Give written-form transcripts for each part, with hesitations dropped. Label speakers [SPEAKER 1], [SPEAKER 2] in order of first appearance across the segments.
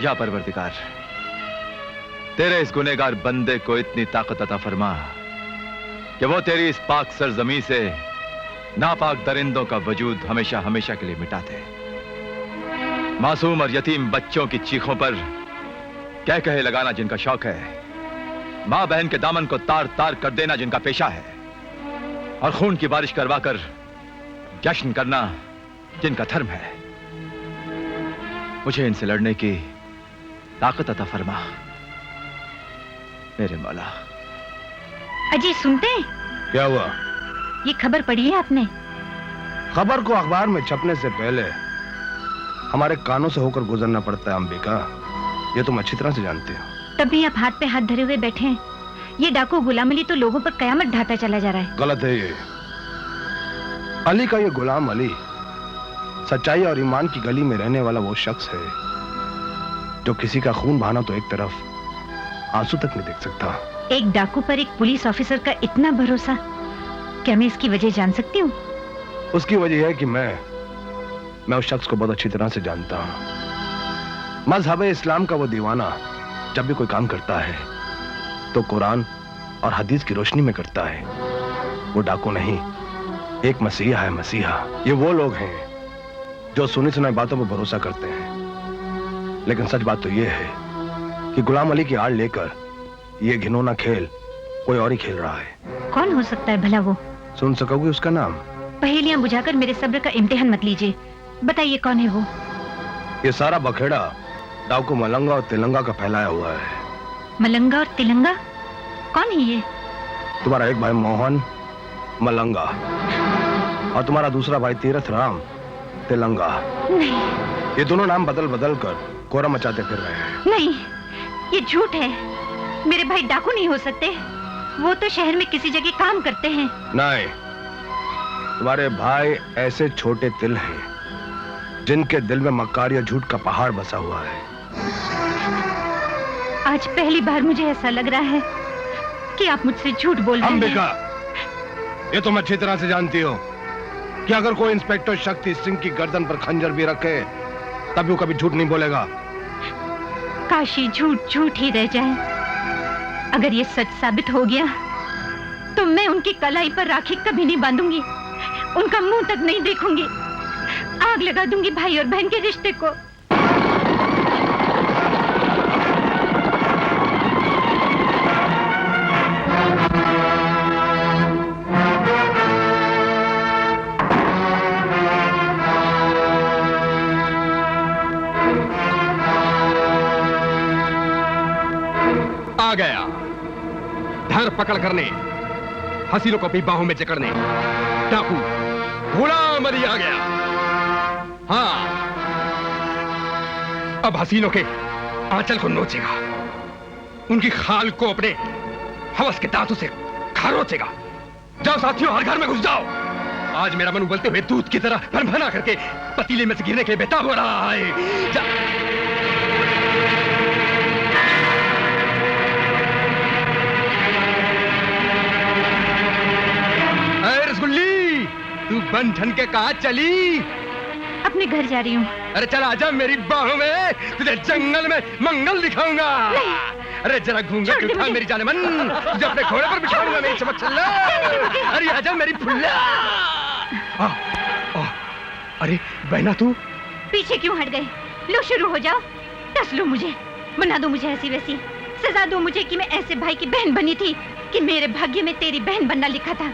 [SPEAKER 1] जा परवरदिगार, तेरे इस गुनहगार बंदे को इतनी ताकत अता फरमा कि वो तेरी इस पाक सरजमी से नापाक दरिंदों का वजूद हमेशा हमेशा के लिए मिटा दे। मासूम और यतीम बच्चों की चीखों पर कह कहे लगाना जिनका शौक है, मां बहन के दामन को तार तार कर देना जिनका पेशा है, और खून की बारिश करवाकर जश्न करना जिनका धर्म है, मुझे इनसे लड़ने की ताकत अता फरमा मेरे मौला।
[SPEAKER 2] अजी सुनते हैं?
[SPEAKER 3] क्या हुआ?
[SPEAKER 2] ये खबर पढ़ी है आपने?
[SPEAKER 3] खबर को अखबार में छपने से पहले हमारे कानों से होकर गुजरना पड़ता है अंबिका, ये तुम अच्छी तरह से जानती हो।
[SPEAKER 2] तभी आप हाथ पे हाथ धरे हुए बैठे हैं। ये डाकू गुलाम अली तो लोगों पर कयामत ढाता चला जा रहा है।
[SPEAKER 3] गलत है ये। अली का ये गुलाम अली सच्चाई और ईमान की गली में रहने वाला वो शख्स है जो किसी का खून बहाना तो एक तरफ, आंसू तक नहीं देख सकता।
[SPEAKER 2] एक डाकू पर एक पुलिस ऑफिसर का इतना भरोसा, क्या मैं इसकी वजह जान सकती हूँ?
[SPEAKER 3] उसकी वजह है कि मैं उस शख्स को बहुत अच्छी तरह से जानता हूँ। मजहब इस्लाम का वो दीवाना जब भी कोई काम करता है तो कुरान और हदीस की रोशनी में करता है। वो डाकू नहीं, एक मसीहा है, मसीहा। ये वो लोग हैं जो सुनी सुनाई बातों पर भरोसा करते हैं, लेकिन सच बात तो ये है कि गुलाम अली की आड़ लेकर ये घिनौना खेल कोई और ही खेल रहा है।
[SPEAKER 2] कौन हो सकता है भला वो?
[SPEAKER 3] सुन सकोगे उसका नाम?
[SPEAKER 2] पहेलियां बुझाकर मेरे सब्र का इम्तिहान मत लीजिए, बताइए कौन है वो?
[SPEAKER 3] ये सारा बखेड़ा डाकू मलंगा और तिलंगा का फैलाया हुआ है।
[SPEAKER 2] मलंगा और तिलंगा? कौन है ये?
[SPEAKER 3] तुम्हारा एक भाई मोहन मलंगा और तुम्हारा दूसरा भाई तीरथ राम तिलंगा।
[SPEAKER 2] नहीं,
[SPEAKER 3] ये दोनों नाम बदल बदल कर कोहरा मचाते फिर रहे हैं।
[SPEAKER 2] नहीं, ये झूठ है। मेरे भाई डाकू नहीं हो सकते। वो तो शहर में किसी जगह काम करते हैं।
[SPEAKER 3] नहीं, तुम्हारे भाई ऐसे छोटे तिल हैं जिनके दिल में मक्कार या झूठ का पहाड़ बसा हुआ है।
[SPEAKER 2] आज पहली बार मुझे ऐसा लग रहा है कि आप मुझसे झूठ बोल रहे हैं।
[SPEAKER 3] अंबिका, ये तुम अच्छी तरह से जानती हो कि अगर कोई इंस्पेक्टर शक्ति सिंह की गर्दन पर खंजर भी रखे तब भी वो कभी झूठ नहीं बोलेगा।
[SPEAKER 2] काशी झूठ झूठ ही रह जाए। अगर ये सच साबित हो गया तो मैं उनकी कलाई पर राखी कभी नहीं बांधूंगी, उनका मुंह तक नहीं देखूंगी, आग लगा दूंगी भाई और बहन के रिश्ते को।
[SPEAKER 4] आ गया धर पकड़ करने, हसीनों को भी बाहों में जकड़ने। डाकू गुलाम अली आ गया। हाँ, अब हसीनों के आंचल को नोचेगा, उनकी खाल को अपने हवस के दांतों से खरोचेगा। जाओ साथियों, हर घर में घुस जाओ। आज मेरा मन उबलते हुए दूध की तरह भन-भना करके पतीले में से गिरने के लिए बेताब हो रहा है। रसगुल्ली, तू बन ठन के कहा चली?
[SPEAKER 2] अपने घर जा रही हूँ।
[SPEAKER 4] अरे चल आजा मेरी बाहों में, तुझे जंगल में मंगल दिखाऊंगा। अरे जरा घूंघट उठा मेरी जाने मन, तुझे अपने घोड़े पर बिठाऊंगा मेरी चमक छल्ला। अरे आजा मेरी फुल्ला। अरे बहना तू
[SPEAKER 2] पीछे क्यों हट गए? लो शुरू हो जाओ, डस लो मुझे, बना दो मुझे ऐसी वैसी, सजा दो मुझे कि मैं ऐसे भाई की बहन बनी थी कि मेरे भाग्य में तेरी बहन बनना लिखा था।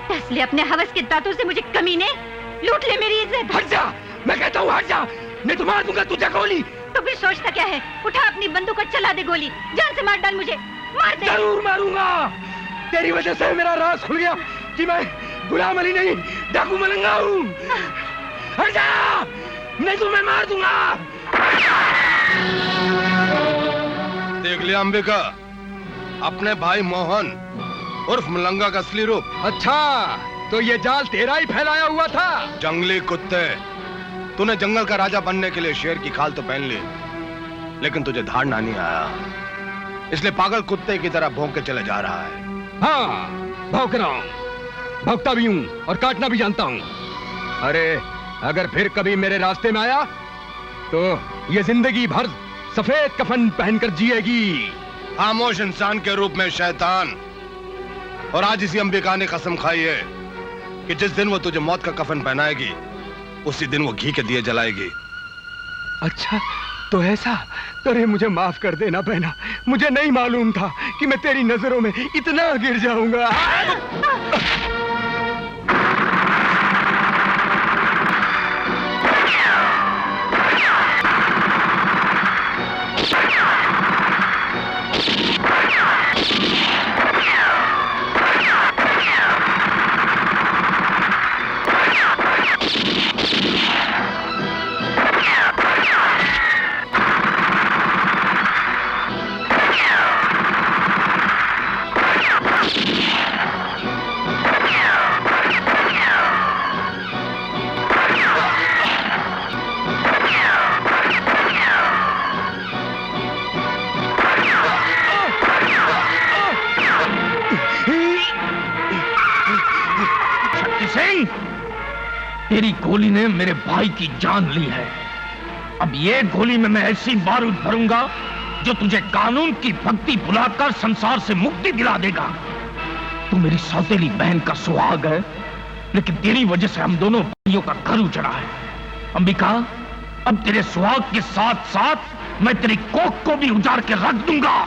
[SPEAKER 2] डस ले अपने हवस के दांतों से मुझे कमीने, लूट ले मेरी इज्जत।
[SPEAKER 4] हट जा, मैं कहता हूँ हट जा, नहीं तो मार दूंगा तुझे गोली।
[SPEAKER 2] तो फिर सोचता क्या है? उठा अपनी बंदूक और चला दे गोली, जान से मार डाल मुझे, मार दे।
[SPEAKER 4] जरूर मारूंगा, तेरी वजह से मेरा राज खुल गया कि मैं गुलाम अली नहीं डाकू मलंगा हूँ। हट जा, नहीं तो मैं मार दूंगा।
[SPEAKER 3] देख लिया अंबिका, अपने भाई मोहन उर्फ मलंगा का असली रूप।
[SPEAKER 4] अच्छा, तो ये जाल तेरा ही फैलाया हुआ था?
[SPEAKER 3] जंगली कुत्ते, तूने जंगल का राजा बनने के लिए शेर की खाल तो पहन ली, लेकिन तुझे धाड़ना नहीं आया, इसलिए पागल कुत्ते की तरह भौंक के चले जा रहा है।
[SPEAKER 4] हाँ, भौंक रहा हूँ, भौंकता भी हूँ और काटना भी जानता हूँ। अरे अगर फिर कभी मेरे रास्ते में आया तो ये जिंदगी भर सफेद कफन पहनकर जिएगी।
[SPEAKER 3] खामोश इंसान के रूप में शैतान। और आज इसी अंबिका ने कसम खाई है कि जिस दिन वो तुझे मौत का कफन पहनाएगी उसी दिन वो घी के दिए जलाएगी।
[SPEAKER 4] अच्छा तो ऐसा? अरे मुझे माफ कर देना बहना, मुझे नहीं मालूम था कि मैं तेरी नजरों में इतना गिर जाऊंगा।
[SPEAKER 5] तेरी गोली ने मेरे भाई की जान ली है। अब ये गोली में मैं ऐसी बारूद भरूंगा जो तुझे कानून की भक्ति बुलाकर संसार से मुक्ति दिला देगा। तू मेरी सौतेली बहन का सुहाग है, लेकिन तेरी वजह से हम दोनों भाइयों का घर उजड़ा है। अंबिका, अब तेरे सुहाग के साथ साथ मैं तेरी कोख को भी उजाड़ के रख दूंगा।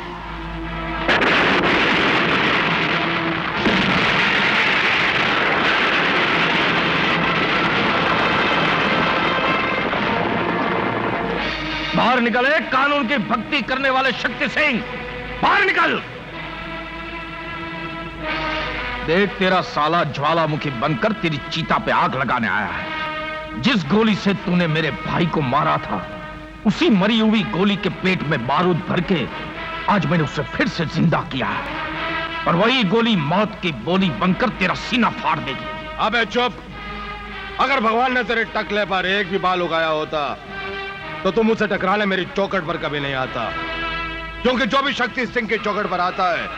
[SPEAKER 5] बाहर निकले कानून की भक्ति करने वाले शक्ति सिंह, बाहर निकल। देख, तेरा साला ज्वालामुखी बनकर तेरी चिता पे आग लगाने आया है। जिस गोली से तूने मेरे भाई को मारा था, उसी मरी हुई गोली के पेट में बारूद भर के आज मैंने उसे फिर से जिंदा किया है। और वही गोली मौत की बोली बनकर तेरा सीना फाड़ देगी।
[SPEAKER 3] अबे चुप। अगर भगवान ने तेरे टकले पर एक भी बाल उगाया होता तो तुम मुझसे टकराने मेरी चौखट पर कभी नहीं आता, क्योंकि जो भी शक्ति सिंह की चौखट पर आता है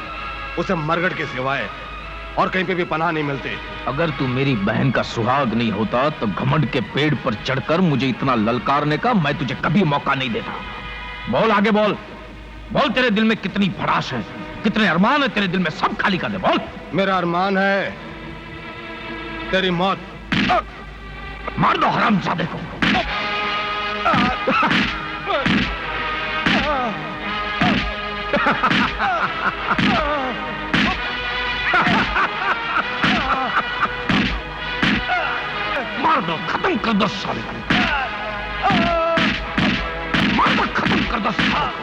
[SPEAKER 3] उसे मरगट के सिवाय और कहीं पे भी पनाह नहीं मिलती।
[SPEAKER 5] अगर तू मेरी बहन का सुहाग नहीं होता तो घमंड के पेड़ पर चढ़कर मुझे इतना ललकारने का मैं तुझे कभी मौका नहीं देता। बोल, आगे बोल। बोल, तेरे दिल में कितनी भड़ास है, कितने अरमान है तेरे दिल में, सब खाली कर दे। बोल।
[SPEAKER 3] मेरा अरमान है तेरी मौत।
[SPEAKER 5] मार दो हरामजादे को। मार दो, खत्म कर दो साले को। मार दो, खत्म कर दो साले को।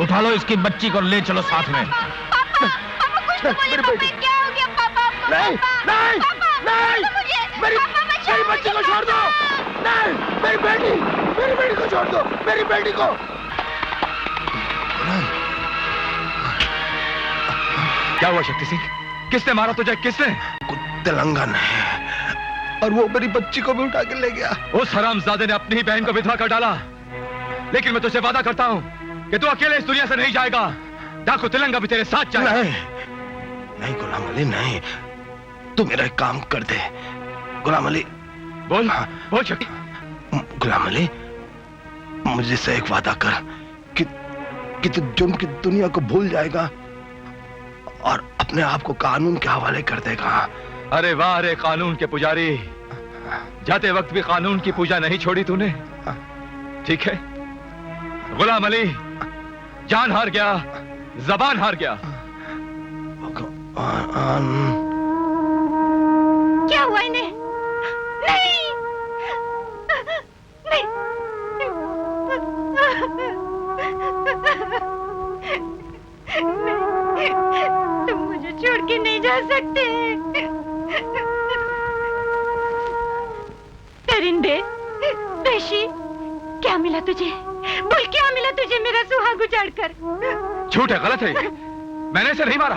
[SPEAKER 5] उठा लो इसकी बच्ची को, ले चलो साथ में।
[SPEAKER 3] नहीं, नहीं, नहीं, मेरी बच्ची को छोड़ दो। नहीं, मेरी बेटी को छोड़ दो, मेरी बेटी को।
[SPEAKER 1] क्या हुआ शक्ति सिंह? किसने मारा तुझे? किसने?
[SPEAKER 3] तेलंगा है, और वो मेरी बच्ची को भी उठा के ले गया।
[SPEAKER 1] उस हरामजादे ने अपनी ही बहन को विधवा कर डाला। लेकिन मैं तुझसे वादा करता हूं कि तू अकेले इस दुनिया से नहीं जाएगा। डाकू तिलंगा भी तेरे साथ जाएगा।
[SPEAKER 3] नहीं, नहीं गुलाम अली, नहीं। तू मेरा एक काम कर दे गुलाम अली।
[SPEAKER 1] बोल, बोल शक्ति।
[SPEAKER 3] गुलाम अली, मुझे से एक वादा कर कि तू जुर्म की दुनिया को भूल जाएगा और अपने आप को कानून के हवाले कर देगा।
[SPEAKER 1] अरे वाह रे कानून के पुजारी, जाते वक्त भी कानून की पूजा नहीं छोड़ी तूने। ठीक है गुलाम अली, जान हार गया, जबान हार गया।
[SPEAKER 2] क्या हुआ इन्हें? नहीं, नहीं, तुम मुझे छोड़ के नहीं जा सकते। परिंदे, पेशी, क्या मिला तुझे? बोल, क्या मिला तुझे मेरा सुहाग उजाड़ कर?
[SPEAKER 1] झूठ है, गलत है। मैंने इसे नहीं मारा,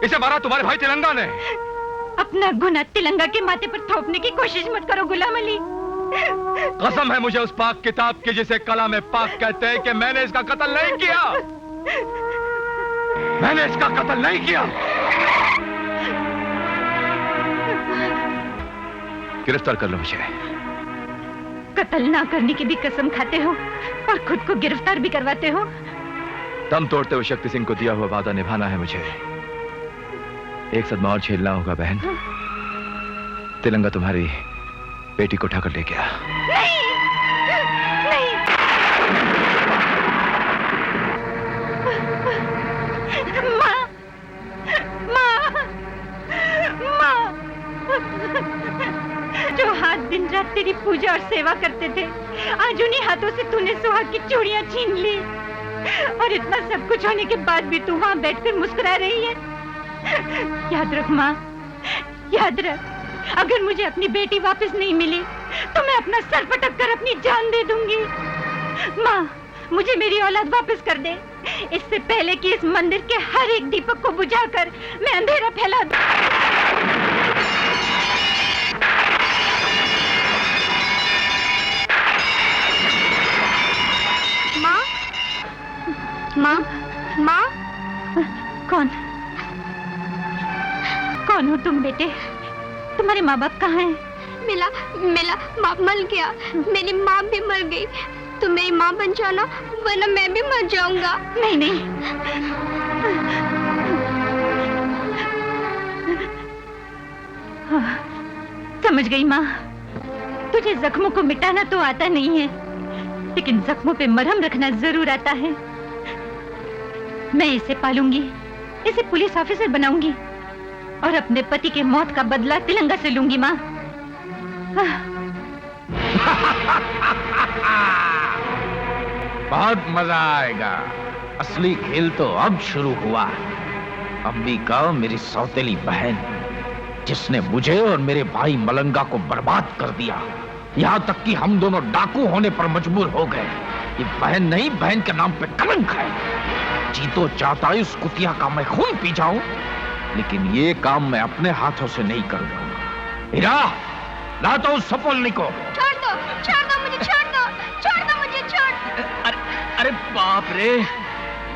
[SPEAKER 1] इसे मारा तुम्हारे भाई तिलंगा ने।
[SPEAKER 2] अपना गुनाह तिलंगा के माथे पर थोपने की कोशिश मत करो गुलाम अली।
[SPEAKER 1] कसम है मुझे उस पाक किताब की जिसे कलाम पाक कहते हैं कि मैंने इसका कत्ल नहीं किया। मैंने इसका कत्ल नहीं किया। गिरफ्तार कर लो मुझे।
[SPEAKER 2] कत्ल ना करने की भी कसम खाते हो और खुद को गिरफ्तार भी करवाते हो।
[SPEAKER 1] दम तोड़ते हुए शक्ति सिंह को दिया हुआ वादा निभाना है मुझे। एक सदमा और झेलना होगा बहन। तिलंगा तुम्हारी बेटी को उठाकर ले गया।
[SPEAKER 2] नहीं, नहीं। माँ, माँ, माँ। जो हाथ दिन रात तेरी पूजा और सेवा करते थे, आज उन्हीं हाथों से तूने सुहाग की चूड़ियां छीन ली। और इतना सब कुछ होने के बाद भी तू वहां बैठकर मुस्कुरा रही है। याद रख माँ, याद रख, अगर मुझे अपनी बेटी वापस नहीं मिली तो मैं अपना सर पटक कर अपनी जान दे दूंगी। माँ, मुझे मेरी औलाद वापस कर दे, इससे पहले कि इस मंदिर के हर एक दीपक को बुझाकर मैं अंधेरा फैला दूं।
[SPEAKER 6] माँ, माँ, माँ।
[SPEAKER 2] कौन कौन हो तुम बेटे? तुम्हारे माँ बाप कहाँ हैं?
[SPEAKER 6] मेरा बाप मर गया, मेरी माँ भी मर गई। तुम मेरी माँ बन जाना, वरना मैं भी मर जाऊंगा।
[SPEAKER 2] नहीं नहीं, हाँ, समझ गई माँ। तुझे जख्मों को मिटाना तो आता नहीं है, लेकिन जख्मों पे मरहम रखना जरूर आता है। मैं इसे पालूंगी, इसे पुलिस ऑफिसर बनाऊंगी और अपने पति के मौत का बदला तिलंगा से लूंगी माँ।
[SPEAKER 5] बहुत मजा आएगा। असली खेल तो अब शुरू हुआ है। अम्मी का मेरी सौतेली बहन, जिसने मुझे और मेरे भाई मलंगा को बर्बाद कर दिया, यहाँ तक कि हम दोनों डाकू होने पर मजबूर हो गए। ये बहन नहीं, बहन के नाम पे कलंक है। जी तो चाहता है उस कुतिया का मैं खून पी जाऊं, लेकिन ये काम मैं अपने हाथों से नहीं करूंगा। हीरा, लाता हूं सपोलनी को।
[SPEAKER 6] छोड़ दो मुझे, छोड़ दो मुझे, छोड़।
[SPEAKER 7] अरे बाप रे,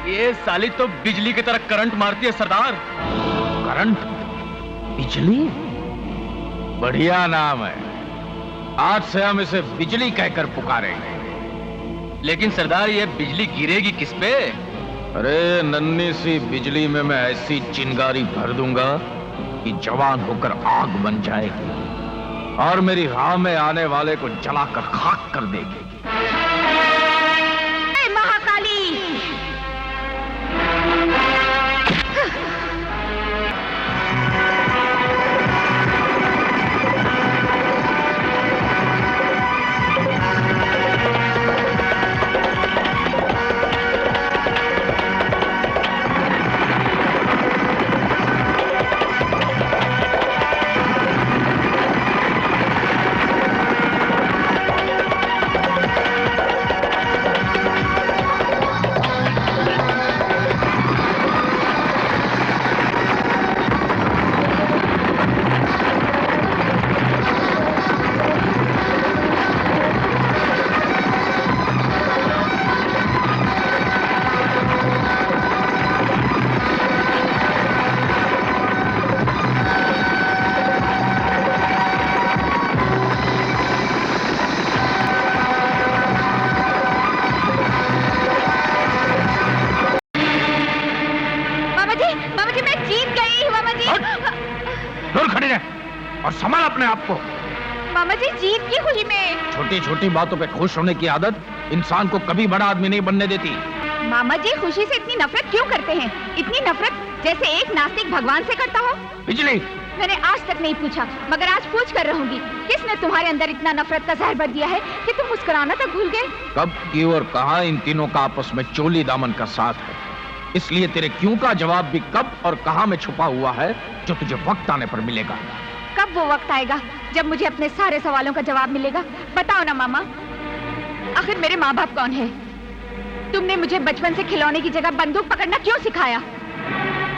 [SPEAKER 7] ये साली तो बिजली की तरह करंट मारती है सरदार।
[SPEAKER 5] करंट? बिजली? बढ़िया नाम है। आज से हम इसे बिजली कहकर पुकारेंगे।
[SPEAKER 7] लेकिन सरदार, ये बिजली गिरेगी किस पे?
[SPEAKER 5] अरे नन्ही सी बिजली में मैं ऐसी चिंगारी भर दूंगा कि जवान होकर आग बन जाएगी और मेरी राह में आने वाले को जलाकर खाक कर देगी।
[SPEAKER 2] महाकाली!
[SPEAKER 5] और संभाल अपने आप को।
[SPEAKER 6] मामा जी, जीत की खुशी में।
[SPEAKER 5] छोटी छोटी बातों पे खुश होने की आदत इंसान को कभी बड़ा आदमी नहीं बनने देती।
[SPEAKER 6] मामा जी, खुशी से इतनी नफरत क्यों करते हैं? इतनी नफरत जैसे एक नास्तिक भगवान से करता हो।
[SPEAKER 5] बिजली,
[SPEAKER 6] मैंने आज तक नहीं पूछा, मगर आज पूछ कर रहूंगी। किसने तुम्हारे अंदर इतना नफरत का जहर भर दिया है कि तुम मुस्कुराना तक भूल गए?
[SPEAKER 5] कब, क्यों और कहां इन तीनों का आपस में चोली दामन का साथ है, इसलिए तेरे क्यों का जवाब भी कब और कहां में छुपा हुआ है, जो तुझे वक्त आने पर मिलेगा।
[SPEAKER 6] कब वो वक्त आएगा जब मुझे अपने सारे सवालों का जवाब मिलेगा? बताओ ना मामा, आखिर मेरे माँ बाप कौन है? तुमने मुझे बचपन से खिलौने की जगह बंदूक पकड़ना क्यों सिखाया?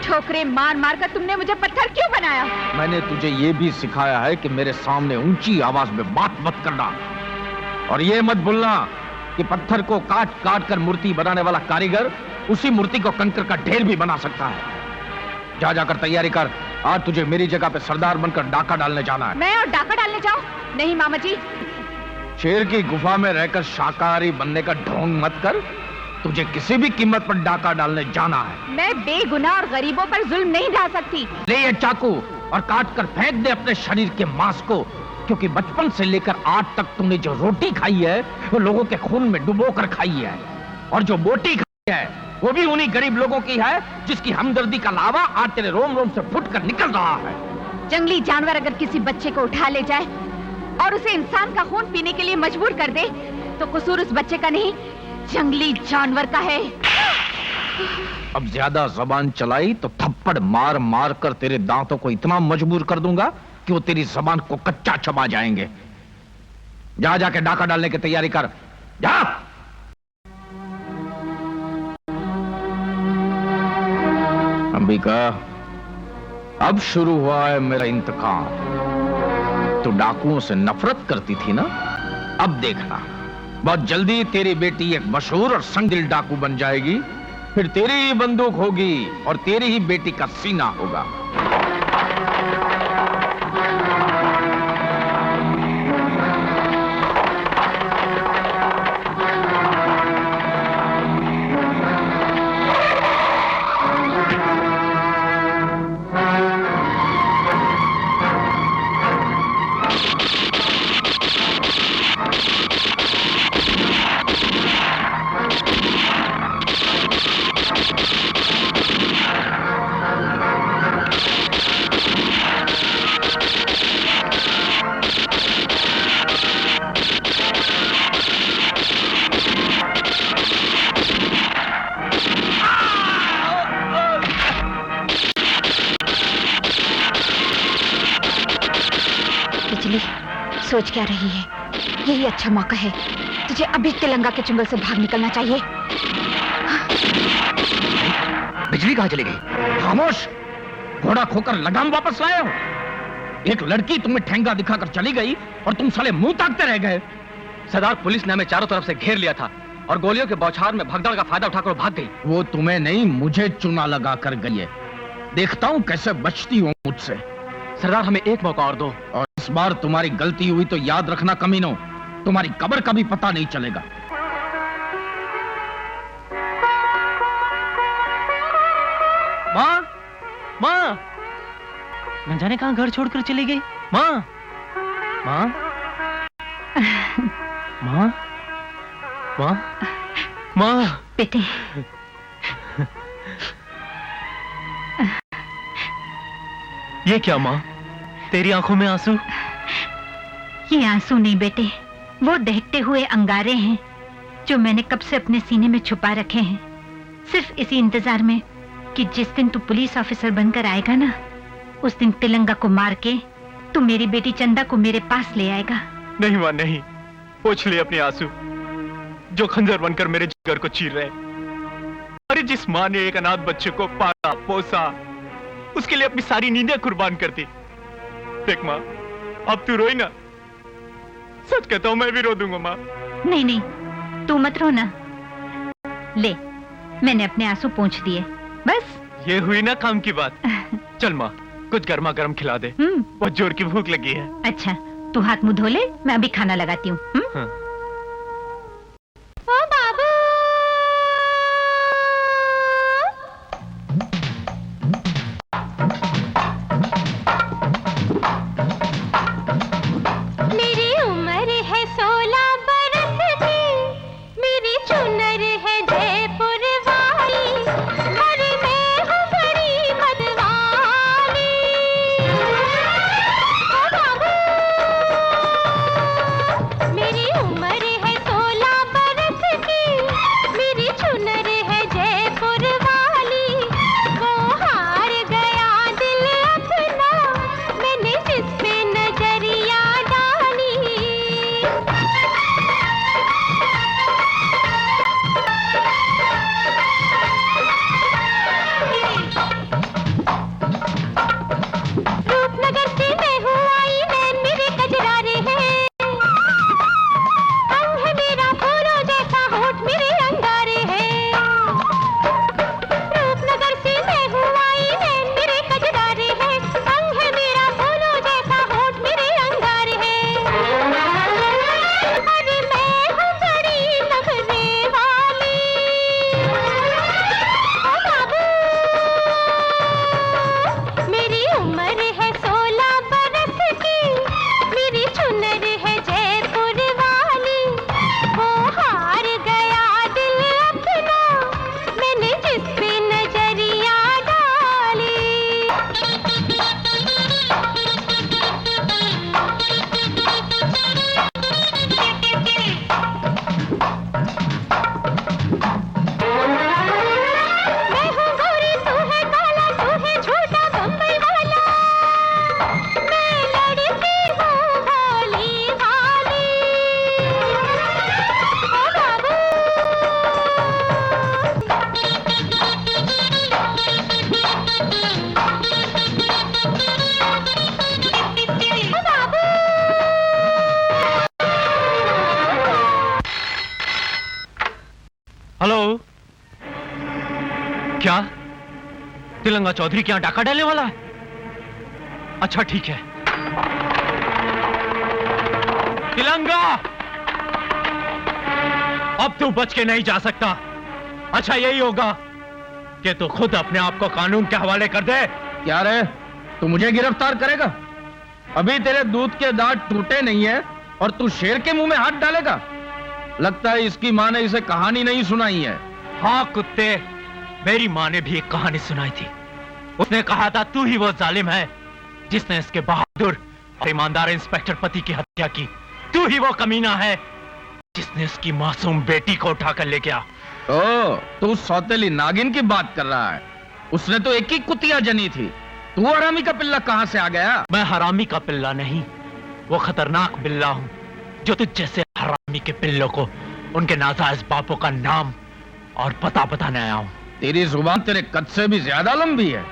[SPEAKER 6] ठोकरे मार मार कर तुमने मुझे पत्थर क्यों बनाया?
[SPEAKER 5] मैंने तुझे ये भी सिखाया है कि मेरे सामने ऊंची आवाज में बात मत करना, और ये मत भूलना कि पत्थर को काट काट कर मूर्ति बनाने वाला कारीगर उसी मूर्ति को कंकर का ढेर भी बना सकता है। जा जाकर तैयारी कर, आज तुझे मेरी जगह पे सरदार बनकर डाका डालने जाना है।
[SPEAKER 6] मैं और डाका डालने जाऊं? नहीं मामा जी।
[SPEAKER 5] शेर की गुफा में रहकर शाकाहारी बनने का ढोंग मत कर, तुझे किसी भी कीमत पर डाका डालने जाना है।
[SPEAKER 6] मैं बेगुनाह और गरीबों पर जुल्म नहीं ढा सकती।
[SPEAKER 5] ले ये चाकू और काट कर फेंक दे अपने शरीर के मांस को, क्योंकि बचपन से लेकर आज तक तूने जो रोटी खाई है वो लोगों के खून में डुबो कर खाई है, और जो बोटी खाई है वो भी उन्हीं गरीब लोगों की है जिसकी हमदर्दी का लावा आज तेरे रोम रोम से फुट कर निकल रहा है।
[SPEAKER 6] जंगली जानवर अगर किसी बच्चे को उठा ले जाए और उसे इंसान का खून पीने के लिए मजबूर कर दे तो कसूर उस बच्चे का नहीं, जंगली जानवर का है।
[SPEAKER 5] अब ज्यादा जबान चलाई तो थप्पड़ मार मार कर तेरे दांतों को इतना मजबूर कर दूंगा कि वो तेरी जबान को कच्चा चबा जाएंगे। जा जाके डाका डालने की तैयारी कर, जा। अंबिका, अब शुरू हुआ है मेरा इंतकाम। तो डाकुओं से नफरत करती थी ना, अब देखना बहुत जल्दी तेरी बेटी एक मशहूर और संगदिल डाकू बन जाएगी, फिर तेरी ही बंदूक होगी और तेरी ही बेटी का सीना होगा।
[SPEAKER 6] सोच क्या रही है? यही अच्छा मौका है, तुझे अभी तिलंगा के चुंगल से भाग निकलना चाहिए।
[SPEAKER 5] बिजली कहां चली गई? खामोश, घोड़ा खोकर लगाम वापस लाए हो। एक लड़की तुम्हें ठेंगा दिखाकर चली गई और तुम साले मुंह ताकते रह गए।
[SPEAKER 7] सरदार, पुलिस ने हमें चारों तरफ से घेर लिया था और गोलियों के बौछार में भगदड़ का फायदा उठाकर भाग गई।
[SPEAKER 5] वो तुम्हें नहीं, मुझे चुना लगा कर गई है। देखता हूं कैसे बचती हो मुझसे।
[SPEAKER 7] सरदार, हमें एक मौका और दो।
[SPEAKER 5] और इस बार तुम्हारी गलती हुई तो याद रखना कमीनों, तुम्हारी कब्र का भी पता नहीं चलेगा।
[SPEAKER 7] माँ, माँ, न जाने कहां घर छोड़कर चली गई। माँ, माँ, माँ, माँ, माँ।
[SPEAKER 2] बेटे,
[SPEAKER 7] ये क्या माँ, तेरी आंखों में आंसू?
[SPEAKER 2] ये आंसू नहीं बेटे, वो दहकते हुए अंगारे हैं जो मैंने कब से अपने सीने में छुपा रखे हैं, सिर्फ इसी इंतजार में कि जिस दिन तू पुलिस ऑफिसर बनकर आएगा ना, उस दिन तिलंगा को मार के तू मेरी बेटी चंदा को मेरे पास ले आएगा।
[SPEAKER 7] नहीं माँ, नहीं। पोंछ ले अपने आंसू जो खंजर बनकर मेरे जिगर को चीर रहे। अरे जिस माँ ने एक अनाथ बच्चे को पाला पोसा, उसके लिए अपनी सारी नींदें कुर्बान कर दी। देख माँ, अब तू रोई ना। सच कहता हूँ, मैं भी रो दूंगा माँ।
[SPEAKER 2] नहीं नहीं, तू मत रो ना। ले, मैंने अपने आंसू पोंछ दिए, बस।
[SPEAKER 7] ये हुई ना काम की बात। चल माँ, कुछ गर्मा गर्म खिला दे, बहुत जोर की भूख लगी है।
[SPEAKER 2] अच्छा, तू हाथ मुंह धो ले, मैं अभी खाना लगाती हूँ।
[SPEAKER 7] हाँ।
[SPEAKER 2] ओ बाबू,
[SPEAKER 8] मेरी उम्र है 16 बरस की, मेरी चुनर है जयपुर वाली, और मैं हूँ बड़ी मतवाली। ओ बाबू, मेरी उम्र
[SPEAKER 7] तिलंगा चौधरी के यहाँ डाका डालने वाला है? अच्छा ठीक है। तिलंगा, अब तू बच के नहीं जा सकता। अच्छा यही होगा कि तू खुद अपने आप को कानून के हवाले कर दे।
[SPEAKER 5] क्या रे, तू मुझे गिरफ्तार करेगा? अभी तेरे दूध के दांत टूटे नहीं है और तू शेर के मुंह में हाथ डालेगा? लगता है इसकी मां ने इसे कहानी नहीं सुनाई है।
[SPEAKER 7] हाँ कुत्ते, मेरी माँ ने भी एक कहानी सुनाई थी। उसने कहा था तू ही वो जालिम है जिसने इसके बहादुर और ईमानदार इंस्पेक्टर पति की हत्या की। तू ही वो कमीना है जिसने इसकी मासूम बेटी को उठाकर ले गया।
[SPEAKER 5] ओ, तू सौतेली नागिन की बात कर रहा है? उसने तो एक ही कुतिया जनी थी। तू हरामी का पिल्ला कहां से आ गया?
[SPEAKER 7] मैं हरामी का पिल्ला नहीं, वो खतरनाक बिल्ला हूं जो तुझ जैसे हरामी के पिल्लों को उनके नाजायज बापों का नाम और पता बताने आया हूं।
[SPEAKER 5] तेरी जुबान तेरे कद से भी ज्यादा लंबी है।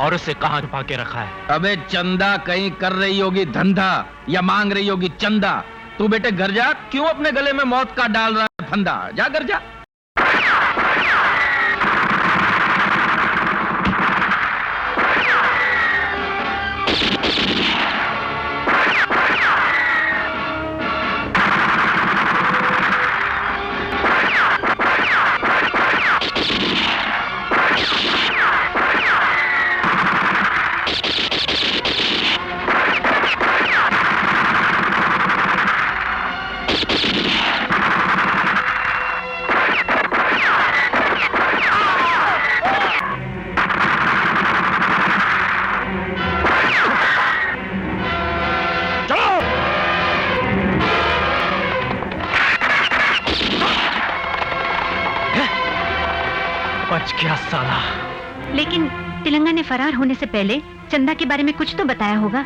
[SPEAKER 7] और उसे कहां छुपा के रखा है?
[SPEAKER 5] अबे चंदा कहीं कर रही होगी धंधा या मांग रही होगी चंदा। तू बेटे घर जा, क्यों अपने गले में मौत का डाल रहा है फंदा? जा घर जा।
[SPEAKER 7] बच गया साला।
[SPEAKER 2] लेकिन तिलंगा ने फरार होने से पहले चंदा के बारे में कुछ तो बताया होगा।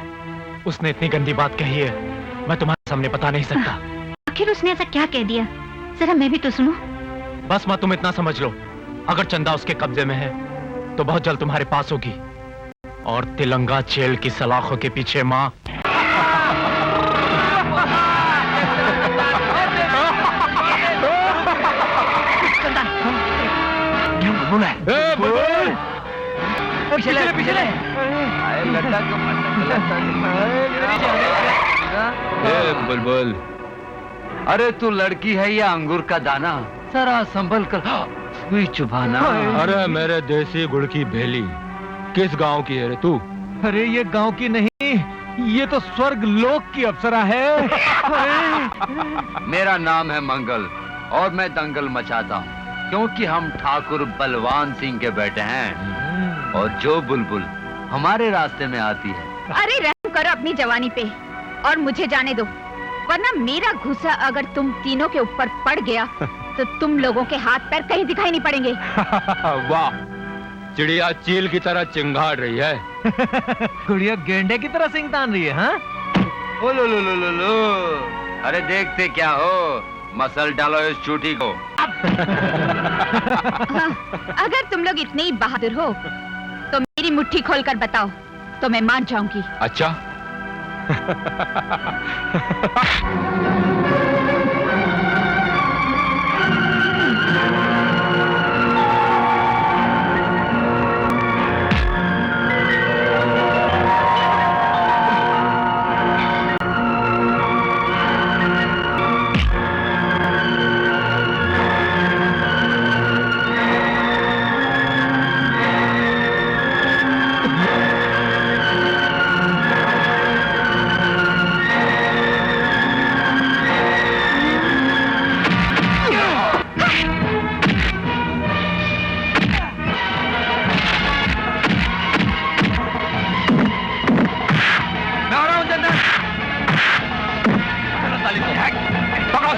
[SPEAKER 7] उसने इतनी गंदी बात कही है, मैं तुम्हारे सामने बता नहीं सकता।
[SPEAKER 2] आखिर उसने ऐसा क्या कह दिया? जरा मैं भी तो सुनूं।
[SPEAKER 7] बस माँ, तुम इतना समझ लो, अगर चंदा उसके कब्जे में है तो बहुत जल्द तुम्हारे पास होगी। और तिलंगा जेल की सलाखों के पीछे माँ।
[SPEAKER 1] बुलबुल,
[SPEAKER 9] अरे तू लड़की है या अंगूर का दाना? जरा संभल कर हुई चुभाना।
[SPEAKER 1] अरे मेरे देसी गुड़ की भेली, किस गांव की है रे तू?
[SPEAKER 7] अरे ये गांव की नहीं, ये तो स्वर्ग लोक की अप्सरा है।
[SPEAKER 9] मेरा नाम है मंगल और मैं दंगल मचाता हूँ क्योंकि हम ठाकुर बलवान सिंह के बेटे हैं। और जो बुलबुल हमारे रास्ते में आती है।
[SPEAKER 6] अरे रहम करो अपनी जवानी पे और मुझे जाने दो, वरना मेरा घुसा अगर तुम तीनों के ऊपर पड़ गया तो तुम लोगों के हाथ पैर कहीं दिखाई नहीं पड़ेंगे।
[SPEAKER 1] वाह, चिड़िया चील की तरह चिंगाड़ रही है।
[SPEAKER 7] गुड़िया गेंडे की तरह सिंग तान रही है। हाँ?
[SPEAKER 9] ओ लो लो लो लो लो। अरे देखते क्या हो, मसल डालो इस चूटी को।
[SPEAKER 6] हाँ, अगर तुम लोग इतने ही बहादुर हो तो मेरी मुट्ठी खोलकर बताओ तो मैं मान जाऊंगी।
[SPEAKER 1] अच्छा।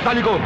[SPEAKER 1] साली को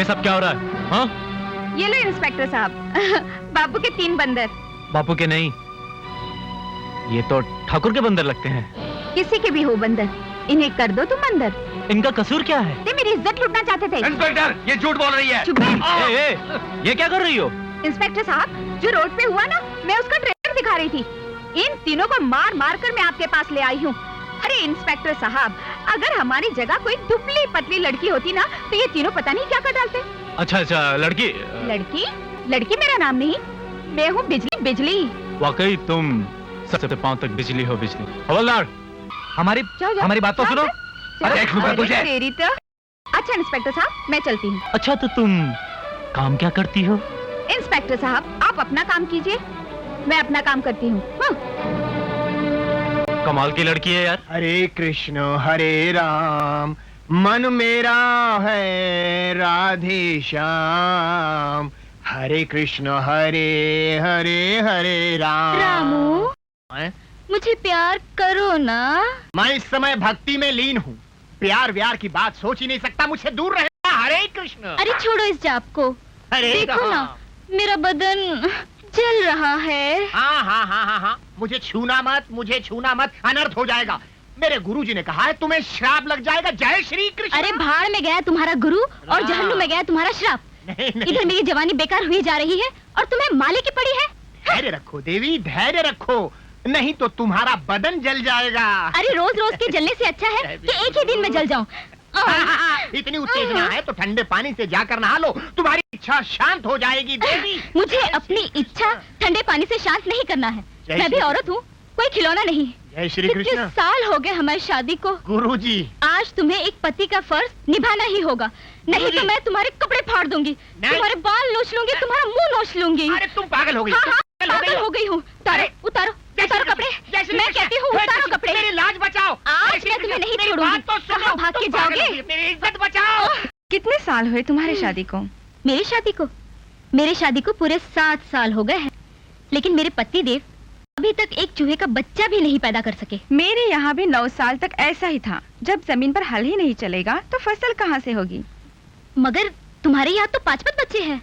[SPEAKER 7] ये सब क्या हो रहा है? हाँ?
[SPEAKER 6] ये लो इंस्पेक्टर साहब, बाबू के 3 बंदर।
[SPEAKER 7] बापू के नहीं, ये तो ठाकुर के बंदर लगते हैं।
[SPEAKER 6] किसी के भी हो बंदर, इन्हें कर दो तुम अंदर।
[SPEAKER 7] इनका कसूर क्या है?
[SPEAKER 6] ये मेरी इज्जत लूटना चाहते थे।
[SPEAKER 9] इंस्पेक्टर, ये झूठ बोल रही है।
[SPEAKER 6] चुप रहे।
[SPEAKER 7] ये क्या कर रही हो?
[SPEAKER 6] इंस्पेक्टर साहब, जो रोड पे हुआ ना, मैं उसका ट्रेलर दिखा रही थी। इन तीनों को मार मार कर मैं आपके पास ले आई हूँ। अरे इंस्पेक्टर साहब, अगर हमारी जगह कोई दुबली पतली लड़की होती ना, तो ये तीनों पता नहीं क्या कर डालते।
[SPEAKER 7] अच्छा अच्छा, लड़की?
[SPEAKER 6] लड़की? लड़की मेरा नाम नहीं, मैं हूँ बिजली। बिजली।
[SPEAKER 7] वाकई तुम सबसे पांव तक बिजली हो, बिजली। हवलदार, हमारी
[SPEAKER 6] जाओ, जाओ,
[SPEAKER 7] हमारी बात तो
[SPEAKER 6] जाओ,
[SPEAKER 7] सुनो।
[SPEAKER 6] जाओ।
[SPEAKER 9] अरे, एक मिनट तुझे।
[SPEAKER 6] तेरी तो। अच्छा इंस्पेक्टर साहब, मैं चलती हूँ।
[SPEAKER 7] अच्छा, तो तुम काम क्या करती हो?
[SPEAKER 6] इंस्पेक्टर साहब, आप अपना काम कीजिए, मैं अपना काम करती हूँ।
[SPEAKER 7] कमाल की लड़की है यार।
[SPEAKER 10] हरे कृष्ण हरे राम, मन मेरा है राधे श्याम। हरे कृष्ण हरे हरे हरे राम।
[SPEAKER 2] रामू,
[SPEAKER 10] हैं?
[SPEAKER 2] मुझे प्यार करो ना।
[SPEAKER 10] मैं इस समय भक्ति में लीन हूँ, प्यार व्यार की बात सोच ही नहीं सकता, मुझसे दूर रहना। हरे कृष्ण।
[SPEAKER 2] अरे छोड़ो इस जाप को,
[SPEAKER 10] हरे
[SPEAKER 2] देखो ना,
[SPEAKER 10] राम।
[SPEAKER 2] मेरा बदन जल रहा है।
[SPEAKER 10] हाँ हाँ हाँ हाँ हाँ, मुझे छूना मत, मुझे छूना मत, अनर्थ हो जाएगा। मेरे गुरुजी ने कहा है तुम्हें श्राप लग जाएगा। जय श्री कृष्ण।
[SPEAKER 2] अरे भाड़ में गया तुम्हारा गुरु और
[SPEAKER 10] हाँ।
[SPEAKER 2] जहन्नुम में गया तुम्हारा श्राप।
[SPEAKER 10] नहीं
[SPEAKER 2] इधर
[SPEAKER 10] नहीं,
[SPEAKER 2] मेरी जवानी बेकार हुई जा रही है और तुम्हें माले की पड़ी है।
[SPEAKER 10] धैर्य रखो देवी, धैर्य रखो, नहीं तो तुम्हारा बदन जल जाएगा।
[SPEAKER 2] अरे रोज रोज के जलने से अच्छा है कि एक ही दिन में जल जाऊं।
[SPEAKER 10] इतनी उत्तेजना है तो ठंडे पानी से जाकर नहा लो, तुम्हारी इच्छा शांत हो जाएगी देवी।
[SPEAKER 2] मुझे अपनी इच्छा ठंडे पानी से शांत नहीं करना है।
[SPEAKER 10] जय
[SPEAKER 2] मैं भी
[SPEAKER 10] श्री-
[SPEAKER 2] औरत हूँ, कोई खिलौना नहीं।
[SPEAKER 10] जय श्री
[SPEAKER 2] कितने
[SPEAKER 10] कृष्ण।
[SPEAKER 2] साल हो गए हमारी शादी को।
[SPEAKER 10] गुरुजी।
[SPEAKER 2] आज तुम्हें एक पति का फर्ज निभाना ही होगा, नहीं तो
[SPEAKER 10] गुरुजी।
[SPEAKER 2] मैं तुम्हारे कपड़े फाड़ दूंगी,
[SPEAKER 10] नहीं।
[SPEAKER 2] तुम्हारे बाल नोच लूंगी, तुम्हारा मुंह नोच लूंगी।
[SPEAKER 10] अरे तुम पागल हो गई।
[SPEAKER 2] हाँ
[SPEAKER 10] तुम
[SPEAKER 2] हाँ,
[SPEAKER 10] पागल
[SPEAKER 2] पागल हो गई हूँ। उतारो
[SPEAKER 10] अरे,
[SPEAKER 2] उतारो
[SPEAKER 10] जय श्री
[SPEAKER 2] उतारो
[SPEAKER 10] कृष्ण,
[SPEAKER 2] कपड़े।
[SPEAKER 10] जय श्री
[SPEAKER 2] मैं
[SPEAKER 10] कृष्ण,
[SPEAKER 2] कहती हूँ
[SPEAKER 10] जय
[SPEAKER 2] उतारो
[SPEAKER 10] श्री-
[SPEAKER 2] कपड़े।
[SPEAKER 10] मेरी लाज बचाओ।
[SPEAKER 2] आज
[SPEAKER 10] जय श्री
[SPEAKER 2] मैं तुम्हें
[SPEAKER 10] कृष्ण,
[SPEAKER 2] नहीं
[SPEAKER 10] मेरी
[SPEAKER 2] छोड़ूंगी।
[SPEAKER 10] बात तो सुनो,
[SPEAKER 2] कहाँ भाग के
[SPEAKER 10] तुम पागल
[SPEAKER 2] जाओगे?
[SPEAKER 10] हो गई, मेरी इज्जत बचाओ।
[SPEAKER 6] कितने साल हुए तुम्हारी शादी को?
[SPEAKER 2] मेरी शादी को पूरे 7 साल हो गए हैं, लेकिन मेरे पति देव अभी तक एक चूहे का बच्चा भी नहीं पैदा कर सके।
[SPEAKER 6] मेरे यहाँ भी 9 साल तक ऐसा ही था। जब जमीन पर हल ही नहीं चलेगा तो फसल कहाँ से होगी?
[SPEAKER 2] मगर तुम्हारे यहाँ तो 5 बच्चे हैं।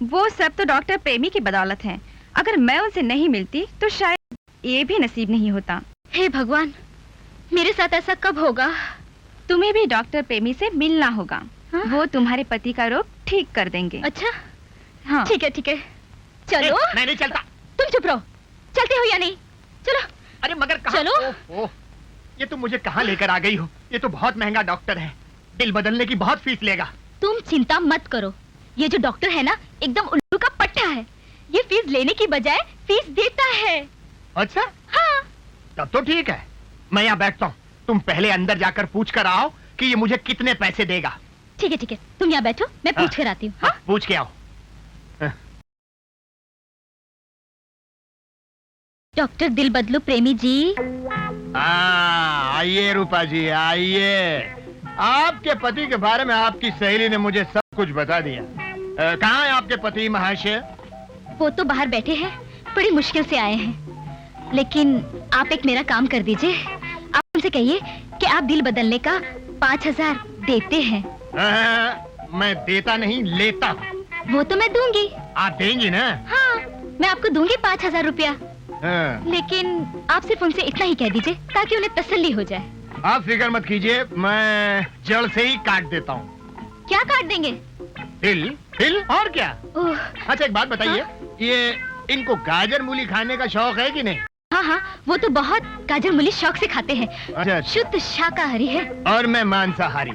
[SPEAKER 6] वो सब तो डॉक्टर प्रेमी की बदौलत है। अगर मैं उनसे नहीं मिलती तो शायद ये भी नसीब नहीं होता।
[SPEAKER 2] हे भगवान, मेरे साथ ऐसा कब होगा?
[SPEAKER 6] तुम्हें भी डॉक्टर प्रेमी से मिलना होगा।
[SPEAKER 2] हाँ?
[SPEAKER 6] वो तुम्हारे पति का रोग ठीक कर देंगे।
[SPEAKER 2] अच्छा
[SPEAKER 6] हाँ।
[SPEAKER 2] ठीक है चलो।
[SPEAKER 10] ए, मैं नहीं चलता।
[SPEAKER 2] तुम चुप रहो, चलते हो या नहीं? चलो।
[SPEAKER 10] अरे मगर कहाँ?
[SPEAKER 2] चलो।
[SPEAKER 10] ओह, ये तुम मुझे कहाँ लेकर आ गई हो? ये तो बहुत महंगा डॉक्टर है, दिल बदलने की बहुत फीस लेगा।
[SPEAKER 2] तुम चिंता मत करो, ये जो डॉक्टर है ना, एकदम उल्लू का पट्टा है। ये फीस लेने की बजाय फीस देता है।
[SPEAKER 10] अच्छा,
[SPEAKER 2] हाँ।
[SPEAKER 10] तब तो ठीक है, मैं यहाँ बैठता हूँ। तुम पहले अंदर जाकर पूछ कर आओ कि ये मुझे कितने पैसे देगा।
[SPEAKER 2] ठीक है, तुम यहाँ बैठो, मैं
[SPEAKER 10] हाँ।
[SPEAKER 2] पूछ कर आती हूँ।
[SPEAKER 10] हाँ, पूछ के आओ।
[SPEAKER 2] डॉक्टर दिल बदलू प्रेमी जी।
[SPEAKER 10] आइए रूपा जी, आइए। आपके पति के बारे में आपकी सहेली ने मुझे सब कुछ बता दिया। कहाँ है आपके पति महाशय?
[SPEAKER 2] वो तो बाहर बैठे हैं, बड़ी मुश्किल से आए हैं। लेकिन आप एक मेरा काम कर दीजिए, आप उनसे कहिए कि आप दिल बदलने का 5000 देते हैं।
[SPEAKER 10] मैं देता नहीं, लेता हूँ।
[SPEAKER 2] वो तो मैं दूंगी।
[SPEAKER 10] आप देंगी ना?
[SPEAKER 2] हाँ, मैं आपको दूंगी 5000 रुपया।
[SPEAKER 10] हाँ।
[SPEAKER 2] लेकिन आप सिर्फ उनसे इतना ही कह दीजिए ताकि उन्हें तसल्ली हो जाए।
[SPEAKER 10] आप फिक्र मत कीजिए, मैं जड़ से ही काट देता हूँ।
[SPEAKER 2] क्या काट देंगे?
[SPEAKER 10] दिल और क्या?
[SPEAKER 2] ओह,
[SPEAKER 10] अच्छा एक बात बताइए, ये इनको गाजर मूली खाने का शौक है कि नहीं?
[SPEAKER 2] हाँ, वो तो बहुत गाजर मूली शौक से खाते हैं।
[SPEAKER 10] अच्छा,
[SPEAKER 2] शुद्ध शाकाहारी है।
[SPEAKER 10] और मैं मांसाहारी।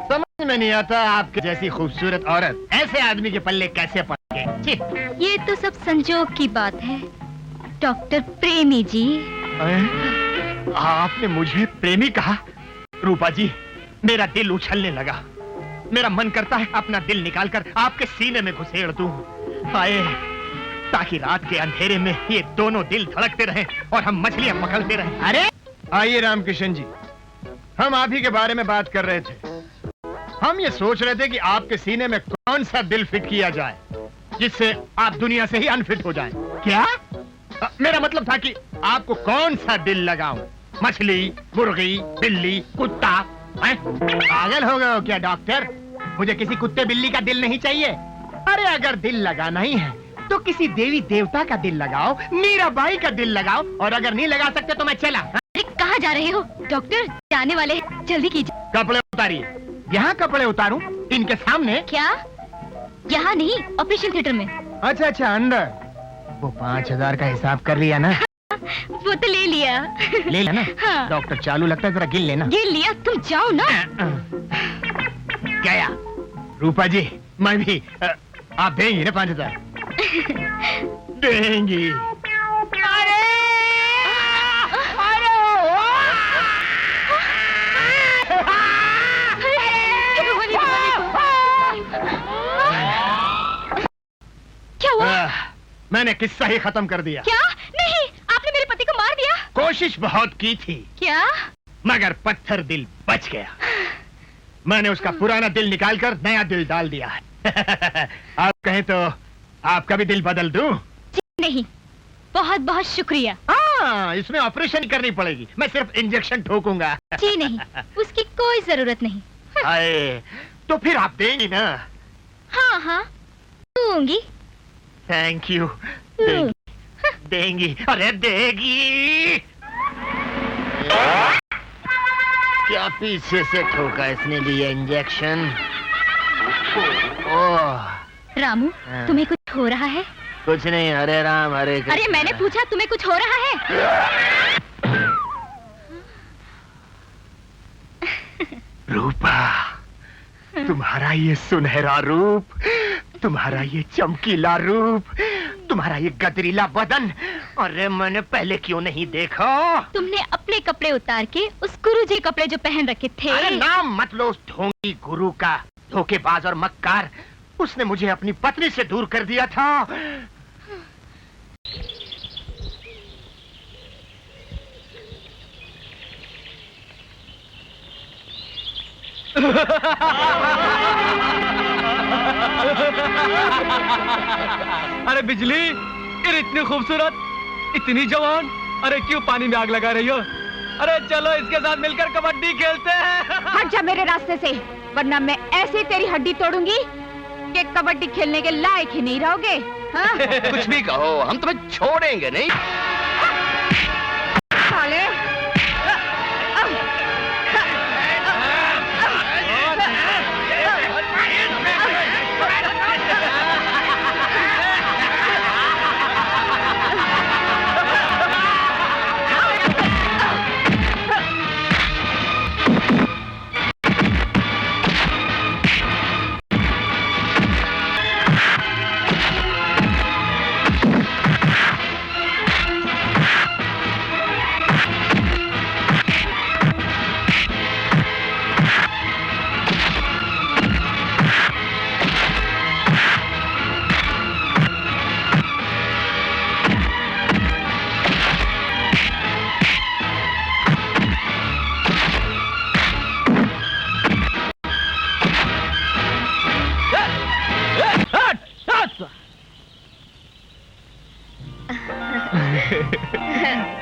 [SPEAKER 10] समझ में नहीं आता आपके जैसी खूबसूरत औरत ऐसे आदमी के पल्ले कैसे पड़ गई। छी।
[SPEAKER 2] ये तो सब संजोग की बात है डॉक्टर प्रेमी जी।
[SPEAKER 10] आपने मुझे प्रेमी कहा? रूपा जी, मेरा दिल उछलने लगा। मेरा मन करता है अपना दिल निकालकर आपके सीने में घुसेड़ दूं। आए, ताकि रात के अंधेरे में ये दोनों दिल धड़कते रहें और हम मछलियां पकड़ते रहें। अरे आइए रामकिशन जी, हम आप ही के बारे में बात कर रहे थे। हम ये सोच रहे थे कि आपके सीने में कौन सा दिल फिट किया जाए जिससे आप दुनिया से ही अनफिट हो जाएं। क्या? मेरा मतलब था कि आपको कौन सा दिल लगाऊं? मछली, मुर्गी, बिल्ली, कुत्ता? पागल हो गए हो क्या डॉक्टर? मुझे किसी कुत्ते बिल्ली का दिल नहीं चाहिए। अरे अगर दिल लगाना ही है तो किसी देवी देवता का दिल लगाओ, मीराबाई का दिल लगाओ, और अगर नहीं लगा सकते तो मैं चला।
[SPEAKER 2] अरे कहाँ जा रहे हो डॉक्टर? जाने वाले हैं, जल्दी कीजिए।
[SPEAKER 10] कपड़े उतारिए। यहाँ कपड़े उतारूं? इनके सामने?
[SPEAKER 2] क्या? यहाँ नहीं, ऑपरेशन थिएटर में।
[SPEAKER 10] अच्छा अच्छा, अंदर। वो 5000 का हिसाब कर लिया ना?
[SPEAKER 2] वो तो ले लिया।
[SPEAKER 10] ले लेना।
[SPEAKER 2] हाँ।
[SPEAKER 10] डॉक्टर चालू लगता है, जरा गिन लेना।
[SPEAKER 2] गिन लिया, तुम जाओ ना।
[SPEAKER 10] गया। रूपा जी, मैं भी आप देंगी ना 5000? देंगी। अरे
[SPEAKER 2] क्या हुआ?
[SPEAKER 10] मैंने किस्सा ही खत्म कर दिया।
[SPEAKER 2] क्या? नहीं, आपने मेरे पति को मार दिया।
[SPEAKER 10] कोशिश बहुत की थी।
[SPEAKER 2] क्या?
[SPEAKER 10] मगर पत्थर दिल बच गया। मैंने उसका पुराना दिल निकालकर नया दिल डाल दिया है। आप कहें तो आपका भी दिल बदल दूं?
[SPEAKER 2] जी नहीं, बहुत बहुत शुक्रिया।
[SPEAKER 10] हाँ, इसमें ऑपरेशन करनी पड़ेगी। मैं सिर्फ इंजेक्शन ठोकूंगा।
[SPEAKER 2] जी नहीं, उसकी कोई जरूरत नहीं।
[SPEAKER 10] हाय, तो फिर आप देंगी ना?
[SPEAKER 2] हाँ हाँ, दूंगी।
[SPEAKER 10] Thank you. देंगी। अरे देगी। क्या पीछे से ठोका इसने लिए इंजेक्शन? ओह
[SPEAKER 2] रामू,
[SPEAKER 10] हाँ।
[SPEAKER 2] तुम्हें कुछ हो रहा है?
[SPEAKER 10] कुछ नहीं, हरे राम हरे कृष्ण।
[SPEAKER 2] अरे मैंने पूछा तुम्हें कुछ हो रहा है?
[SPEAKER 10] रूपा, तुम्हारा ये सुनहरा रूप, तुम्हारा ये चमकीला रूप, तुम्हारा ये गदरीला बदन, अरे मैंने पहले क्यों नहीं देखा?
[SPEAKER 2] तुमने अपने कपड़े उतार के उस गुरुजी कपड़े जो पहन रखे थे।
[SPEAKER 10] अरे नाम मत लो उस ढोंगी गुरु का, धोखेबाज और मक्कार। उसने मुझे अपनी पत्नी से दूर कर दिया था।
[SPEAKER 1] अरे बिजली, ये इतनी खूबसूरत, इतनी जवान, अरे क्यों पानी में आग लगा रही हो? अरे चलो इसके साथ मिलकर कबड्डी खेलते हैं।
[SPEAKER 6] हट जा मेरे रास्ते से, वरना मैं ऐसे तेरी हड्डी तोड़ूंगी कि कबड्डी खेलने के लायक ही नहीं रहोगे। हाँ?
[SPEAKER 9] कुछ भी कहो, हम तुम्हें छोड़ेंगे नहीं।
[SPEAKER 6] साले!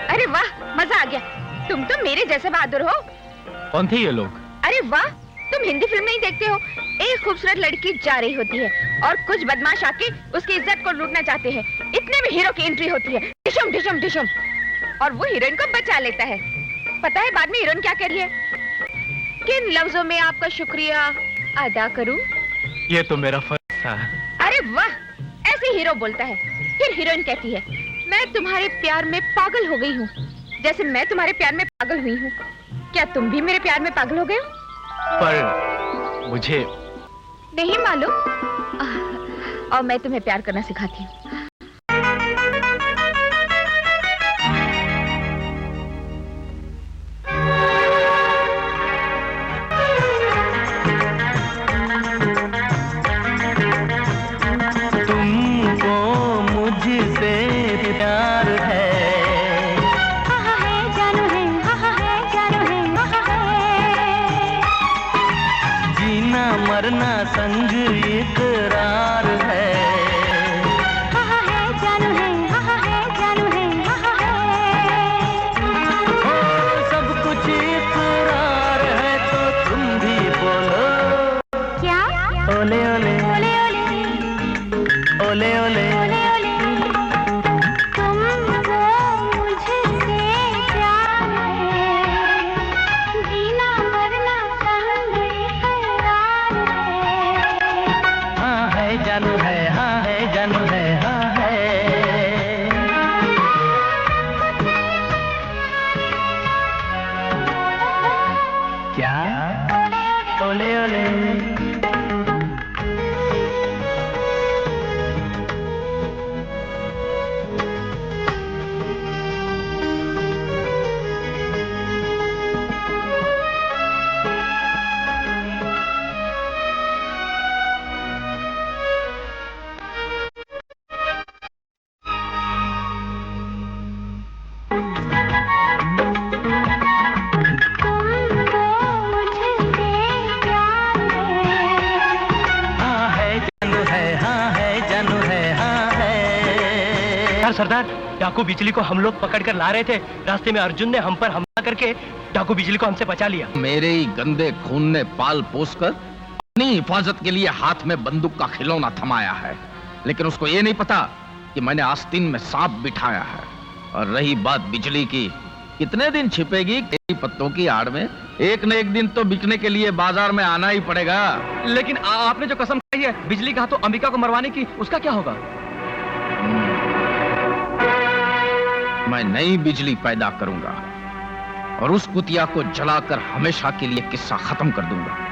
[SPEAKER 6] अरे वाह, मजा आ गया। तुम तो मेरे जैसे बहादुर हो।
[SPEAKER 1] कौन थे ये लोग?
[SPEAKER 6] अरे वाह, तुम हिंदी फिल्म नहीं देखते हो? एक खूबसूरत लड़की जा रही होती है और कुछ बदमाश आके उसकी इज्जत को लूटना चाहते हैं। इतने में हीरो की एंट्री होती है, डिशम डिशम डिशम, और वो हीरोइन को बचा लेता है। पता है बाद में हीरोइन क्या कह रही है? किन लफ्जों में आपका शुक्रिया अदा करूं?
[SPEAKER 7] ये तो मेरा फर्ज था।
[SPEAKER 6] अरे वाह, ऐसे हीरो बोलता है। फिर हीरोइन कहती है, मैं तुम्हारे प्यार में पागल हो गई हूँ, जैसे मैं तुम्हारे प्यार में पागल हुई हूँ। क्या तुम भी मेरे प्यार में पागल हो गए हो?
[SPEAKER 7] पर मुझे
[SPEAKER 6] नहीं मालूम। और मैं तुम्हें प्यार करना सिखाती हूँ।
[SPEAKER 11] मरना संग इकरार है।
[SPEAKER 8] ओले ओले ओले ओले तुमको मुझसे प्यार है, जीना मरना संग इकरार है। हाँ है जानू है, हाँ है जानू है, हाँ है। क्या ओले ओले सरदार, डाकू बिजली को हम लोग पकड़ कर ला रहे थे। रास्ते में अर्जुन ने हम पर हमला करके डाकू बिजली को हमसे बचा लिया।
[SPEAKER 5] मेरे ही गंदे खून ने पाल पोस कर अपनी हिफाजत के लिए हाथ में बंदूक का खिलौना थमाया है, लेकिन उसको ये नहीं पता कि मैंने आस्तीन में सांप बिठाया है। और रही बात बिजली की, कितने दिन छिपेगी कई पत्तों की आड़ में? एक न एक दिन तो बिकने के लिए बाजार में आना ही पड़ेगा।
[SPEAKER 10] लेकिन आपने जो कसम खाई है बिजली का तो अंबिका को मरवाने की, उसका क्या होगा?
[SPEAKER 5] मैं नई बिजली पैदा करूंगा और उस कुतिया को जलाकर हमेशा के लिए किस्सा खत्म कर दूंगा।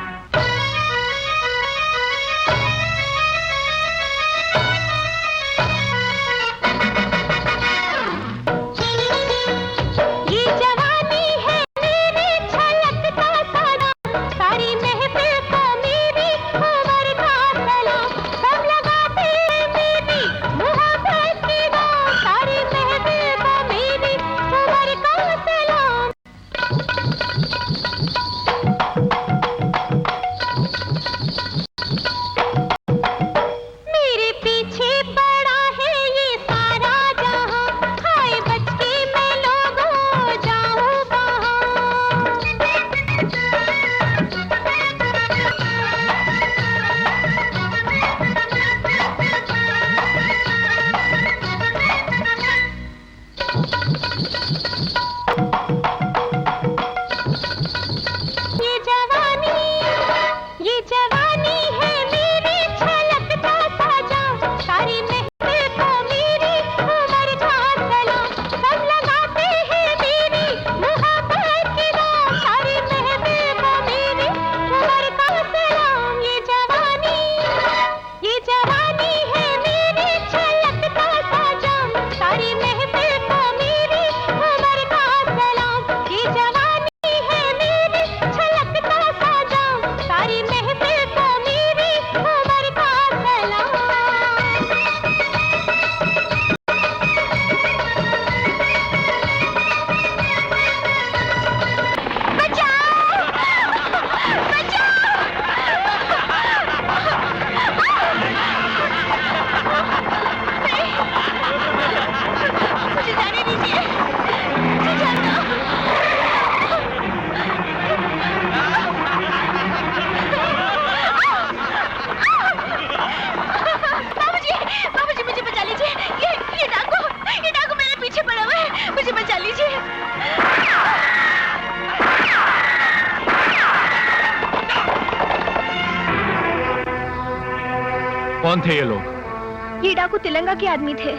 [SPEAKER 7] कौन थे ये लोग?
[SPEAKER 6] ये डाकू तिलंगा के आदमी थे।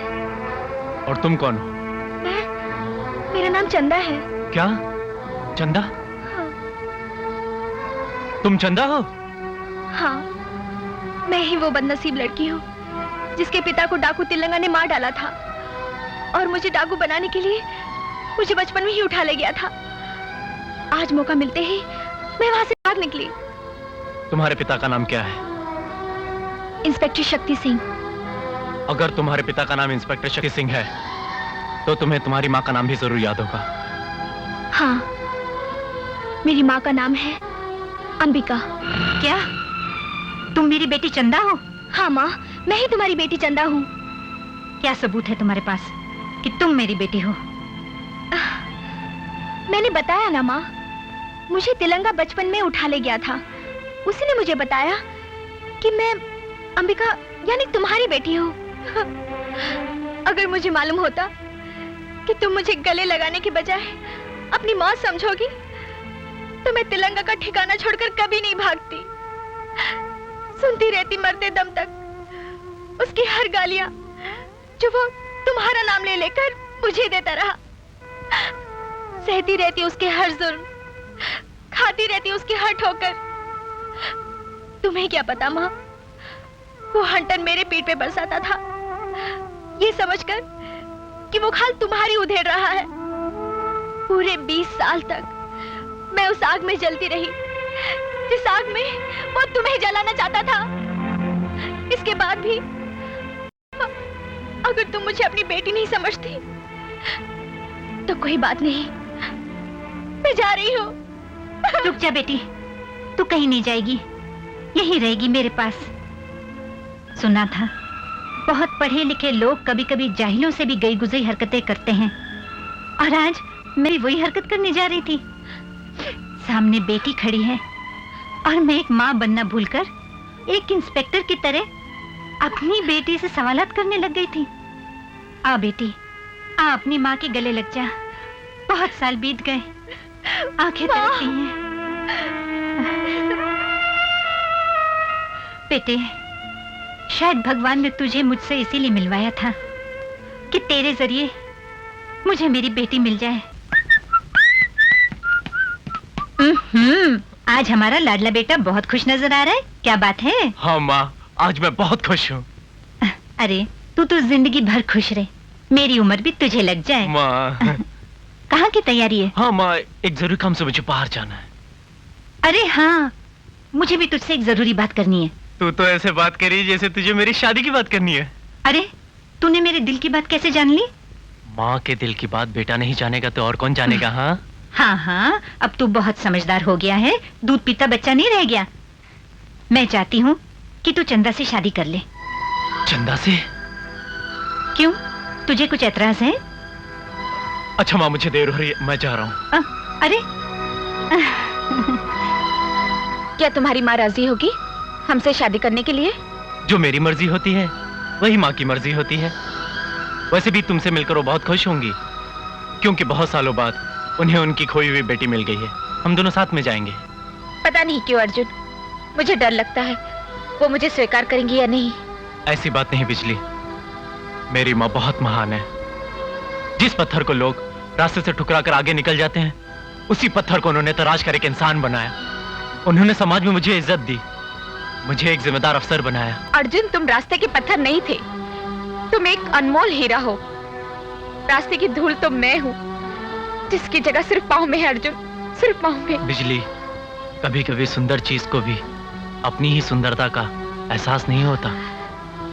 [SPEAKER 7] और तुम कौन हो?
[SPEAKER 6] मेरा नाम चंदा है।
[SPEAKER 7] क्या? चंदा?
[SPEAKER 6] हाँ।
[SPEAKER 7] तुम चंदा हो?
[SPEAKER 6] हाँ, मैं ही वो बदनसीब लड़की हूँ जिसके पिता को डाकू तिलंगा ने मार डाला था और मुझे डाकू बनाने के लिए मुझे बचपन में ही उठा ले गया था। आज मौका मिलते ही मैं वहां से भाग निकली।
[SPEAKER 7] तुम्हारे पिता का नाम क्या है?
[SPEAKER 6] इंस्पेक्टर शक्ति सिंह।
[SPEAKER 7] अगर तुम्हारे पिता का नाम इंस्पेक्टर शक्ति सिंह है तो तुम्हें तुम्हारी माँ का नाम भी जरूर याद होगा।
[SPEAKER 6] हाँ, मेरी माँ का नाम है अंबिका।
[SPEAKER 2] क्या तुम मेरी बेटी चंदा हो?
[SPEAKER 6] हाँ माँ, मैं ही तुम्हारी बेटी चंदा हूँ।
[SPEAKER 2] क्या सबूत है तुम्हारे पास कि तुम मेरी बेटी हो?
[SPEAKER 6] मैंने बताया ना माँ, मुझे तिलंगा बचपन में उठा ले गया था। उसी ने मुझे बताया कि मैं अंबिका यानी तुम्हारी बेटी हूँ। अगर मुझे मालूम होता कि तुम मुझे गले लगाने के बजाय अपनी मौत समझोगी तो मैं तिलंगा का ठिकाना छोड़कर कभी नहीं भागती। सुनती रहती मरते दम तक उसकी हर गालियां जो वो तुम्हारा नाम ले लेकर मुझे देता रहा। सहती रहती उसके हर जुल्म, खाती रहती उसकी हर ठोकर। तुम्हें क्या पता माँ, वो हंटर मेरे पीठ पे बरसाता था ये समझकर कि वो खाल तुम्हारी उधेड़ रहा है। पूरे 20 साल तक मैं उस आग में जलती रही जिस आग में वो तुम्हें जलाना चाहता था। इसके बाद भी अगर तुम मुझे अपनी बेटी नहीं समझती तो कोई बात नहीं, मैं जा रही हूँ।
[SPEAKER 2] रुक जा बेटी, तू कहीं नहीं जाएगी, यहीं रहेगी मेरे पास। सुना था बहुत पढ़े लिखे लोग कभी कभी जाहिलों से भी गई गुजरी हरकतें करते हैं, और आज मैं वही हरकत करने जा रही थी। सामने बेटी खड़ी है और मैं एक माँ बनना भूलकर एक इंस्पेक्टर की तरह अपनी बेटी से सवालात करने लग गई थी। आ बेटी, आ अपनी माँ के गले लग जा। बहुत साल बीत गए, आंखें तरसती हैं। बेटे, शायद भगवान ने तुझे मुझसे इसीलिए मिलवाया था कि तेरे जरिए मुझे मेरी बेटी मिल जाए। आज हमारा लाडला बेटा बहुत खुश नजर आ रहा है, क्या बात है?
[SPEAKER 7] हाँ माँ, आज मैं बहुत खुश हूँ।
[SPEAKER 2] अरे तू तो जिंदगी भर खुश रहे, मेरी उम्र भी तुझे लग जाए।
[SPEAKER 7] माँ
[SPEAKER 2] कहाँ की तैयारी है?
[SPEAKER 7] हाँ माँ, एक जरूरी काम से मुझे बाहर जाना है।
[SPEAKER 2] अरे हाँ, मुझे भी तुझसे एक जरूरी बात करनी है।
[SPEAKER 7] तू तो ऐसे बात करी जैसे तुझे मेरी शादी की बात करनी है।
[SPEAKER 2] अरे तूने मेरे दिल की बात कैसे जान ली?
[SPEAKER 7] माँ के दिल की बात बेटा नहीं जानेगा तो और कौन जानेगा? हाँ
[SPEAKER 2] हाँ हाँ, अब तू बहुत समझदार हो गया है, दूध पीता बच्चा नहीं रह गया। मैं चाहती हूँ कि तू चंदा से शादी कर ले।
[SPEAKER 7] चंदा से?
[SPEAKER 2] क्यों, तुझे कुछ एतराज है?
[SPEAKER 7] अच्छा माँ, मुझे देर हो रही है, मैं जा रहा हूँ।
[SPEAKER 2] अरे
[SPEAKER 6] क्या तुम्हारी माँ राजी होगी हमसे शादी करने के लिए?
[SPEAKER 7] जो मेरी मर्जी होती है वही माँ की मर्जी होती है। वैसे भी तुमसे मिलकर वो बहुत खुश होंगी, क्योंकि बहुत सालों बाद उन्हें उनकी खोई हुई बेटी मिल गई है। हम दोनों साथ में जाएंगे।
[SPEAKER 6] पता नहीं क्यों अर्जुन, मुझे डर लगता है वो मुझे स्वीकार करेंगी या नहीं।
[SPEAKER 7] ऐसी बात नहीं बिजली, मेरी माँ बहुत महान है। जिस पत्थर को लोग रास्ते से ठुकरा कर आगे निकल जाते हैं, उसी पत्थर को उन्होंने तराश कर एक इंसान बनाया। उन्होंने समाज में मुझे इज्जत दी, मुझे एक जिम्मेदार अफसर बनाया।
[SPEAKER 6] अर्जुन, तुम रास्ते के पत्थर नहीं थे, तुम एक अनमोल हीरा हो। रास्ते की धूल तो मैं हूँ, जिसकी जगह सिर्फ पाँव में है अर्जुन, सिर्फ पाँव में।
[SPEAKER 7] बिजली, कभी कभी सुंदर चीज को भी अपनी ही सुंदरता का एहसास नहीं होता।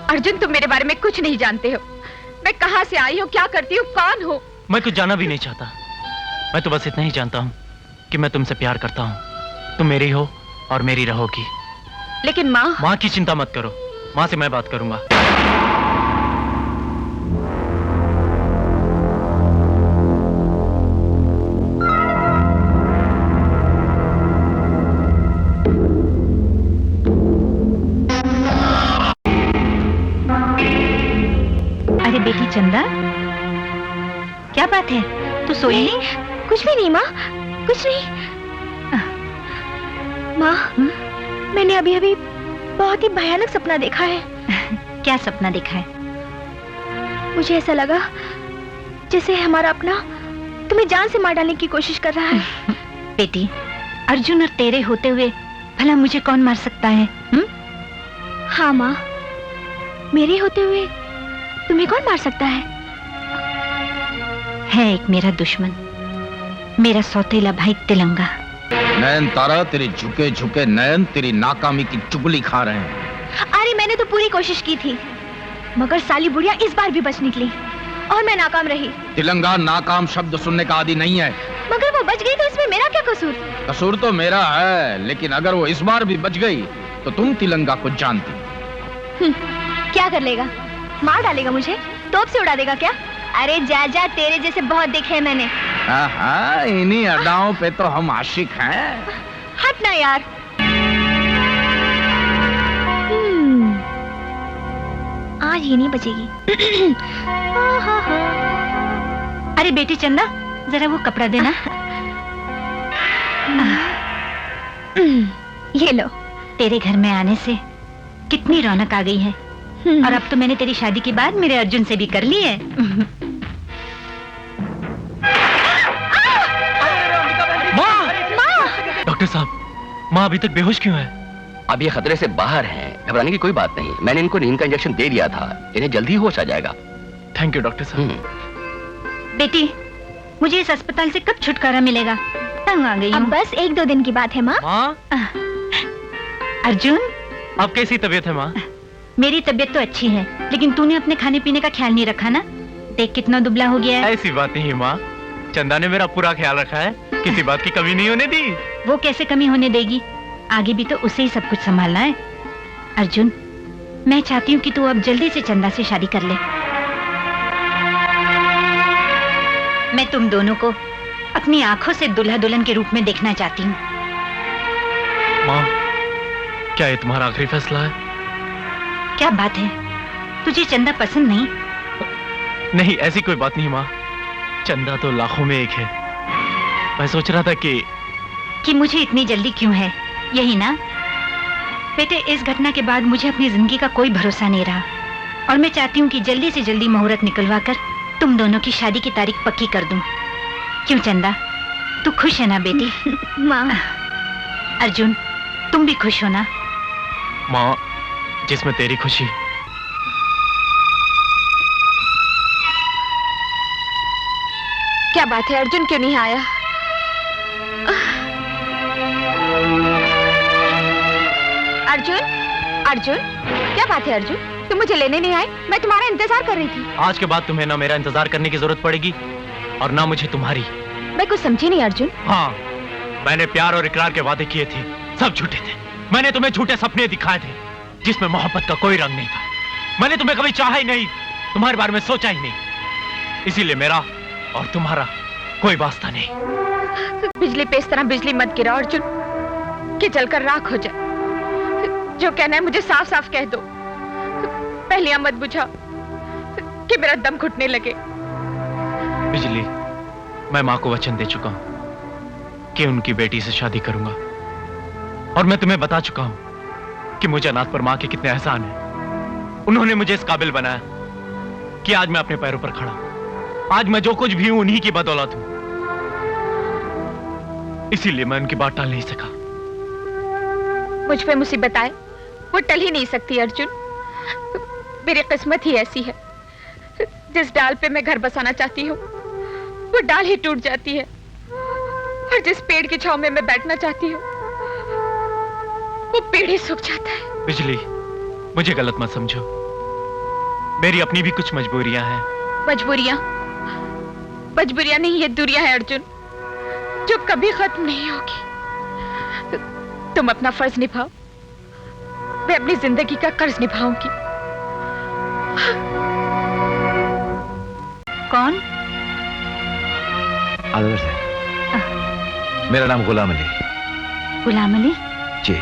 [SPEAKER 6] अर्जुन, तुम मेरे बारे में कुछ नहीं जानते हो। मैं कहाँ से आई हूँ, क्या करती हूँ, कौन हूँ?
[SPEAKER 7] मैं कुछ जाना भी नहीं चाहता। मैं तो बस इतना ही जानता हूँ कि मैं तुमसे प्यार करता हूँ। तुम मेरी हो और मेरी रहोगी।
[SPEAKER 6] लेकिन माँ।
[SPEAKER 7] माँ की चिंता मत करो, माँ से मैं बात करूंगा।
[SPEAKER 2] अरे बेटी चंदा, क्या बात है, तू सोई नहीं?
[SPEAKER 6] कुछ भी नहीं माँ, कुछ नहीं। माँ, मैंने अभी अभी बहुत ही भयानक सपना देखा है।
[SPEAKER 2] क्या सपना देखा है?
[SPEAKER 6] मुझे ऐसा लगा जैसे हमारा अपना तुम्हें जान से मार डालने की कोशिश कर रहा है।
[SPEAKER 2] बेटी, अर्जुन और तेरे होते हुए भला मुझे कौन मार सकता है?
[SPEAKER 6] हाँ माँ, मेरे होते हुए तुम्हें कौन मार सकता है?
[SPEAKER 2] है एक मेरा दुश्मन, मेरा सौतेला भाई तिलंगा।
[SPEAKER 11] नयन तारा, तेरे झुके झुके नयन तेरी नाकामी की चुगली खा रहे हैं।
[SPEAKER 6] अरे मैंने तो पूरी कोशिश की थी, मगर साली बुढ़िया इस बार भी बच निकली और मैं नाकाम रही।
[SPEAKER 11] तिलंगा नाकाम शब्द सुनने का आदि नहीं है।
[SPEAKER 6] मगर वो बच गई तो इसमें मेरा क्या कसूर?
[SPEAKER 11] कसूर तो मेरा है, लेकिन अगर वो इस बार भी बच गई तो तुम तिलंगा को जानती।
[SPEAKER 6] क्या कर लेगा? मार डालेगा मुझे? तोप से उड़ा देगा क्या? अरे जा जा, तेरे जैसे बहुत देखे हैं मैंने।
[SPEAKER 11] हाँ, इन्हीं अदाओं पे तो हम आशिक हैं।
[SPEAKER 6] हट ना यार। आज ही नहीं बचेगी।
[SPEAKER 2] अरे बेटी चंदा, जरा वो कपड़ा देना।
[SPEAKER 6] ये लो।
[SPEAKER 2] तेरे घर में आने से कितनी रौनक आ गई है। और अब तो मैंने तेरी शादी की बात मेरे अर्जुन से भी कर ली है।
[SPEAKER 7] डॉक्टर साहब, माँ अभी तक बेहोश क्यों है?
[SPEAKER 8] अब ये खतरे से बाहर हैं, घबराने की कोई बात नहीं। मैंने इनको नींद का इंजेक्शन दे दिया था, इन्हें जल्दी होश आ जाएगा।
[SPEAKER 7] थैंक यू डॉक्टर साहब।
[SPEAKER 2] बेटी, मुझे इस अस्पताल से कब छुटकारा मिलेगा? तंग आ गई
[SPEAKER 6] अब
[SPEAKER 2] हूँ।
[SPEAKER 6] बस 1-2 दिन की बात है माँ।
[SPEAKER 7] माँ,
[SPEAKER 2] अर्जुन,
[SPEAKER 7] अब कैसी तबीयत है माँ?
[SPEAKER 2] मेरी तबीयत तो अच्छी है, लेकिन तूने अपने खाने पीने का ख्याल नहीं रखा ना। देख कितना दुबला हो गया है।
[SPEAKER 7] ऐसी बात नहीं माँ, चंदा ने मेरा पूरा ख्याल रखा है, किसी बात की कमी नहीं होने दी।
[SPEAKER 2] वो कैसे कमी होने देगी? आगे भी तो उसे ही सब कुछ संभालना है। अर्जुन, मैं चाहती हूँ कि तू अब जल्दी से चंदा से शादी कर ले। मैं तुम दोनों को अपनी आंखों से दुल्हा दुल्हन के रूप में देखना चाहती हूँ।
[SPEAKER 7] माँ, क्या ये तुम्हारा आखिरी फैसला है?
[SPEAKER 2] क्या बात है, तुझे चंदा पसंद नहीं?
[SPEAKER 7] नहीं, ऐसी कोई बात नहीं माँ, चंदा तो लाखों में एक है। मैं सोच रहा था कि
[SPEAKER 2] मुझे इतनी जल्दी क्यों है, यही ना? बेटे, इस घटना के बाद मुझे अपनी जिंदगी का कोई भरोसा नहीं रहा और मैं चाहती हूँ कि जल्दी से जल्दी मुहूर्त निकलवा कर तुम दोनों की शादी की तारीख पक्की कर दूं। क्यों चंदा, तू खुश है ना बेटी?
[SPEAKER 6] माँ।
[SPEAKER 2] अर्जुन, तुम भी खुश हो ना?
[SPEAKER 7] माँ, जिसमें तेरी खुशी।
[SPEAKER 6] क्या बात है, अर्जुन क्यों नहीं आया? अर्जुन, अर्जुन, क्या बात है अर्जुन? तुम मुझे लेने नहीं आए? मैं तुम्हारा इंतजार कर रही थी।
[SPEAKER 7] आज के बाद तुम्हें ना मेरा इंतजार करने की जरूरत पड़ेगी और ना मुझे तुम्हारी।
[SPEAKER 6] मैं कुछ समझी नहीं अर्जुन।
[SPEAKER 7] हाँ, मैंने प्यार और इकरार के वादे किए थे, सब झूठे थे। मैंने तुम्हें झूठे सपने दिखाए थे जिसमें मोहब्बत का कोई रंग नहीं था। मैंने तुम्हें कभी चाहा ही नहीं, तुम्हारे बारे में सोचा ही नहीं। इसीलिए मेरा और तुम्हारा कोई वास्ता नहीं।
[SPEAKER 6] बिजली पे इस तरह बिजली मत गिरा अर्जुन कि जलकर राख हो जाए। जो कहना है मुझे साफ साफ कह दो। पहलियां मत बुझा कि मेरा दम घुटने लगे।
[SPEAKER 7] बिजली, मैं माँ को वचन दे चुका हूँ कि उनकी बेटी से शादी करूंगा और मैं तुम्हें बता चुका हूँ कि मुझे अनाथ पर माँ के कितने एहसान हैं। उन्होंने मुझे इस काबिल बनाया कि आज मैं अपने पैरों पर खड़ा हूं। आज मैं जो कुछ भी हूं उन्हीं की बदौलत हूं। इसीलिए मैं उनकी बात टाल नहीं सका।
[SPEAKER 6] मुझ पे मुसीबत आए वो टल ही नहीं सकती अर्जुन। मेरी किस्मत ही ऐसी है, जिस डाल पे मैं घर बसाना चाहती हूँ वो डाल ही टूट जाती है और जिस पेड़ की छांव में मैं बैठना चाहती हूँ वो पेड़ ही सूख जाता है।
[SPEAKER 7] बिजली, मुझे गलत मत समझो, मेरी अपनी भी कुछ मजबूरियां हैं।
[SPEAKER 6] मजबूरियां? मजबूरियां नहीं, ये दूरियां हैं अर्जुन, जो कभी खत्म नहीं होगी। तुम अपना फर्ज निभाओ, मैं अपनी जिंदगी का कर्ज निभाऊंगी।
[SPEAKER 2] कौन?
[SPEAKER 1] आदर से। मेरा नाम गुलाम अली।
[SPEAKER 2] गुलाम अली?
[SPEAKER 1] जी।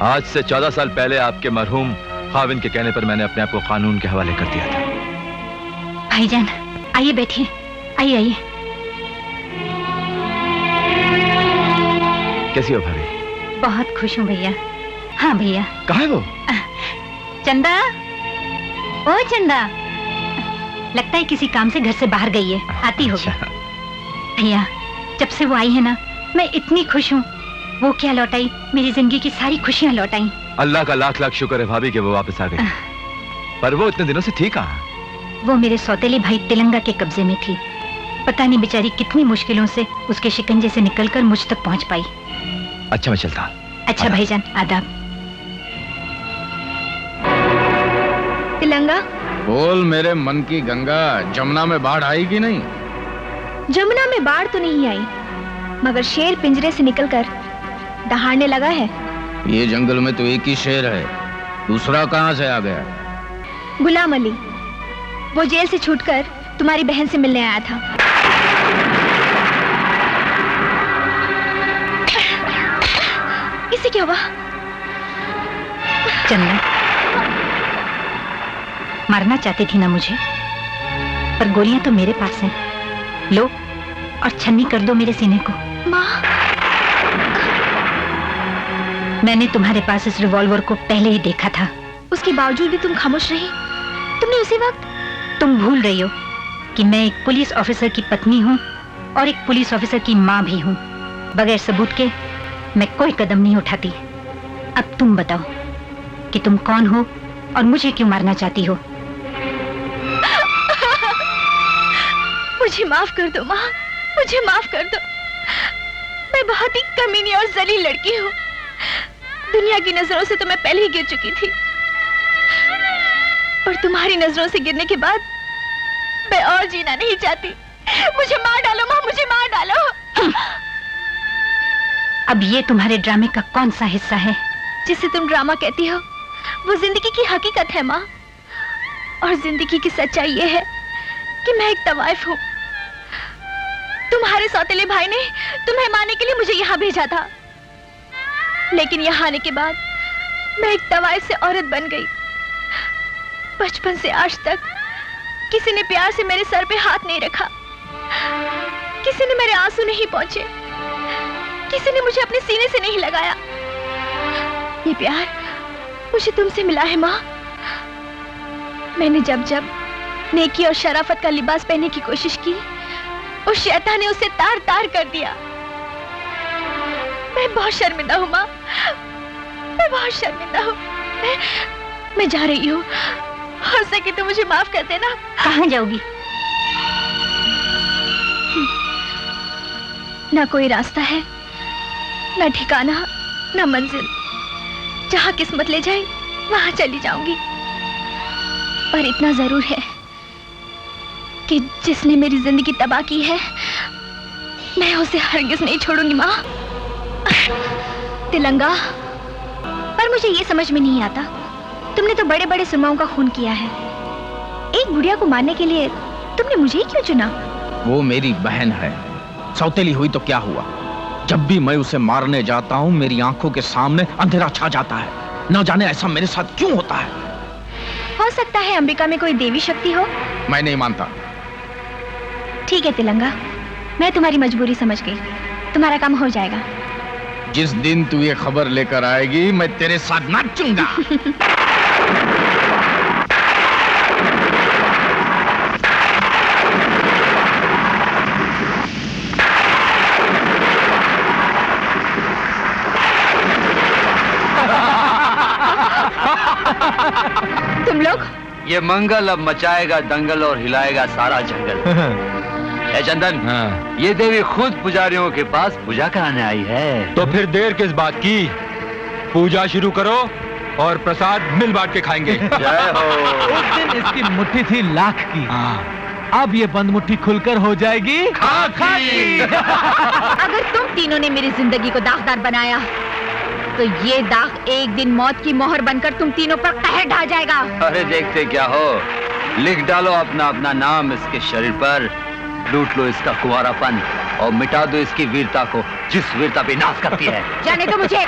[SPEAKER 1] आज से 14 साल पहले आपके मरहूम खाविन के कहने पर मैंने अपने आप को कानून के हवाले कर दिया था।
[SPEAKER 2] भाईजान, आइए बैठिए। आइए आइए।
[SPEAKER 1] कैसी हो भाभी?
[SPEAKER 2] बहुत खुश हूँ भैया। हाँ भैया।
[SPEAKER 1] कहाँ है वो?
[SPEAKER 2] चंदा, ओ चंदा, लगता है किसी काम से घर से बाहर गई है, आती होगी। भैया, जब से वो आई है ना, मैं इतनी खुश हूँ। वो क्या लौटाई, मेरी जिंदगी की सारी खुशियाँ लौटाई।
[SPEAKER 1] अल्लाह का लाख लाख शुक्र है भाभी कि वो वापस आ गई। पर वो इतने दिनों से थी कहाँ?
[SPEAKER 2] वो मेरे सौतेले भाई तिलंगा के कब्जे में थी। पता नहीं बेचारी कितनी मुश्किलों से उसके शिकंजे से निकलकर मुझ तक पहुंच पाई।
[SPEAKER 1] अच्छा, मैं चलता हूं।
[SPEAKER 2] अच्छा भाईजान, आदाब।
[SPEAKER 6] तिलंगा,
[SPEAKER 11] बोल मेरे मन की गंगा, जमुना में बाढ़ आई कि नहीं?
[SPEAKER 6] जमुना में बाढ़ तो नहीं आई, मगर शेर पिंजरे से निकलकर दहाड़ने लगा है।
[SPEAKER 11] ये जंगल में तो एक ही शेर है, दूसरा कहाँ से आ गया?
[SPEAKER 6] गुलाम अली, वो जेल से छूटकर तुम्हारी बहन से मिलने आया था। इसे क्या हुआ?
[SPEAKER 2] चंदा, मारना चाहती थी ना मुझे, पर गोलियां तो मेरे पास हैं। लो और छन्नी कर दो मेरे सीने को।
[SPEAKER 6] माँ,
[SPEAKER 2] मैंने तुम्हारे पास इस रिवॉल्वर को पहले ही देखा था।
[SPEAKER 6] उसके बावजूद भी तुम खामोश रही। तुमने उसी वक्त।
[SPEAKER 2] तुम भूल रही हो कि मैं एक पुलिस ऑफिसर की पत्नी हूँ और एक पुलिस ऑफिसर की माँ भी हूँ। बगैर सबूत के मैं कोई कदम नहीं उठाती। अब तुम बताओ कि तुम कौन हो और मुझे क्यों मारना चाहती हो?
[SPEAKER 6] मुझे माफ कर दो माँ, मुझे माफ कर दो। मैं बहुत ही कमीनी और जलील लड़की हूँ। दुनिया की नजरों से तो मैं पहले ही गिर चुकी थी, और तुम्हारी नजरों से गिरने के बाद मैं और जीना नहीं चाहती। मुझे मार डालो माँ, मुझे मार डालो।
[SPEAKER 2] अब ये तुम्हारे ड्रामे का कौन सा हिस्सा है?
[SPEAKER 6] जिसे तुम ड्रामा कहती हो वो जिंदगी की हकीकत है माँ। और जिंदगी की सच्चाई ये है कि मैं एक तवाइफ हूँ। तुम्हारे सौतेले भाई ने तुम्हें मारने के लिए मुझे यहाँ भेजा था, लेकिन यहाँ आने के बाद मैं एक तवाइफ से औरत बन गई। बचपन से आज तक किसी ने प्यार से मेरे सर पे हाथ नहीं रखा, किसी ने मेरे आंसू नहीं पहुंचे, किसी ने मुझे अपने सीने से नहीं लगाया। ये प्यार मुझे तुमसे मिला है माँ। मैंने जब जब नेकी और शराफत का लिबास पहनने की कोशिश की, उस शैतान ने उसे तार तार कर दिया। मैं बहुत शर्मिंदा हूँ माँ, मैं बहुत शर्मिंदा हूँ। मैं जा रही हूँ, हो सके तो मुझे माफ कर देना।
[SPEAKER 2] कहाँ जाओगी?
[SPEAKER 6] ना कोई रास्ता है, ना ठिकाना, ना मंजिल। जहाँ किस्मत ले जाए वहां चली जाऊंगी। पर इतना जरूर है कि जिसने मेरी जिंदगी तबाह की है, मैं उसे हरगिज नहीं छोड़ूंगी माँ। तिलंगा, पर मुझे ये समझ में नहीं आता, तुमने तो बड़े बड़े सुरमाओं का खून किया है, एक बुढ़िया को मारने के लिए तुमने मुझे ही क्यों चुना?
[SPEAKER 11] वो मेरी बहन है, सौतेली हुई तो क्या हुआ? जब भी मैं उसे मारने जाता हूँ मेरी आंखों के सामने अंधेरा छा जाता है। न जाने ऐसा मेरे साथ क्यों होता है।
[SPEAKER 6] हो सकता है अंबिका में कोई देवी शक्ति हो।
[SPEAKER 11] मैं नहीं मानता।
[SPEAKER 6] ठीक है तिलंगा, मैं तुम्हारी मजबूरी समझ गई, तुम्हारा काम हो जाएगा।
[SPEAKER 11] जिस दिन तू ये खबर लेकर आएगी मैं तेरे साथ नाचूंगा।
[SPEAKER 6] तुम लोग?
[SPEAKER 9] ये मंगल अब मचाएगा दंगल और हिलाएगा सारा जंगल। ए चंदन, ये देवी खुद पुजारियों के पास पूजा कराने आई है।
[SPEAKER 1] तो फिर देर किस बात की? पूजा शुरू करो और प्रसाद मिल बांट के खाएंगे।
[SPEAKER 9] जय हो।
[SPEAKER 12] उस दिन इसकी मुट्ठी थी लाख की, अब ये बंद मुट्ठी खुलकर हो जाएगी खाकी।
[SPEAKER 6] अगर तुम तीनों ने मेरी जिंदगी को दागदार बनाया तो ये दाग एक दिन मौत की मोहर बनकर तुम तीनों पर कहर ढा जाएगा।
[SPEAKER 9] अरे देखते क्या हो, लिख डालो अपना अपना नाम इसके शरीर पर, लूट लो इसका कुंवारापन और मिटा दो इसकी वीरता को, जिस वीरता पे नाश करती है।
[SPEAKER 6] जाने तो मुझे।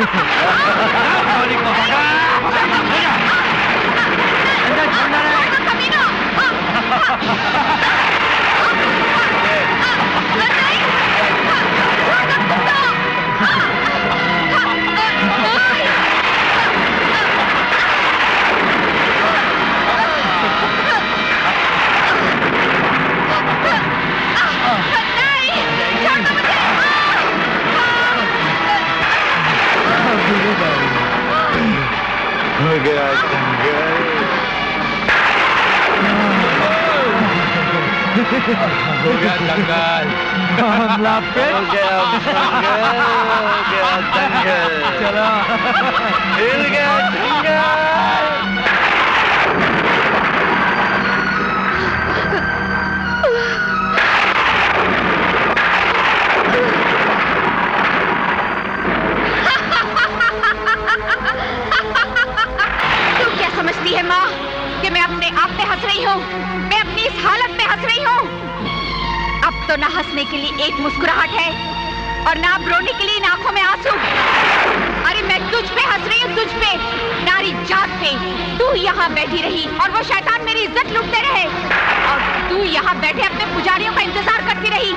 [SPEAKER 1] हो गया दंगल। हो गया दंगल।
[SPEAKER 12] हमला पे
[SPEAKER 9] हो गया दंगल, हो गया दंगल।
[SPEAKER 12] चलो
[SPEAKER 9] हिल गया दंगल।
[SPEAKER 6] तू क्या समझती है माँ कि मैं अपने आप पे हंस रही हूँ? मैं अपनी इस हालत पे हंस रही हूँ। अब तो ना हंसने के लिए एक मुस्कुराहट है और ना अब रोने के लिए इन आंखों में आंसू। अरे मैं तुझ पे हंस रही हूँ, तुझ पे, नारी जात पे। तू यहाँ बैठी रही और वो शैतान मेरी इज्जत लूटते रहे, और तू यहाँ बैठे अपने पुजारियों का इंतजार करती रही।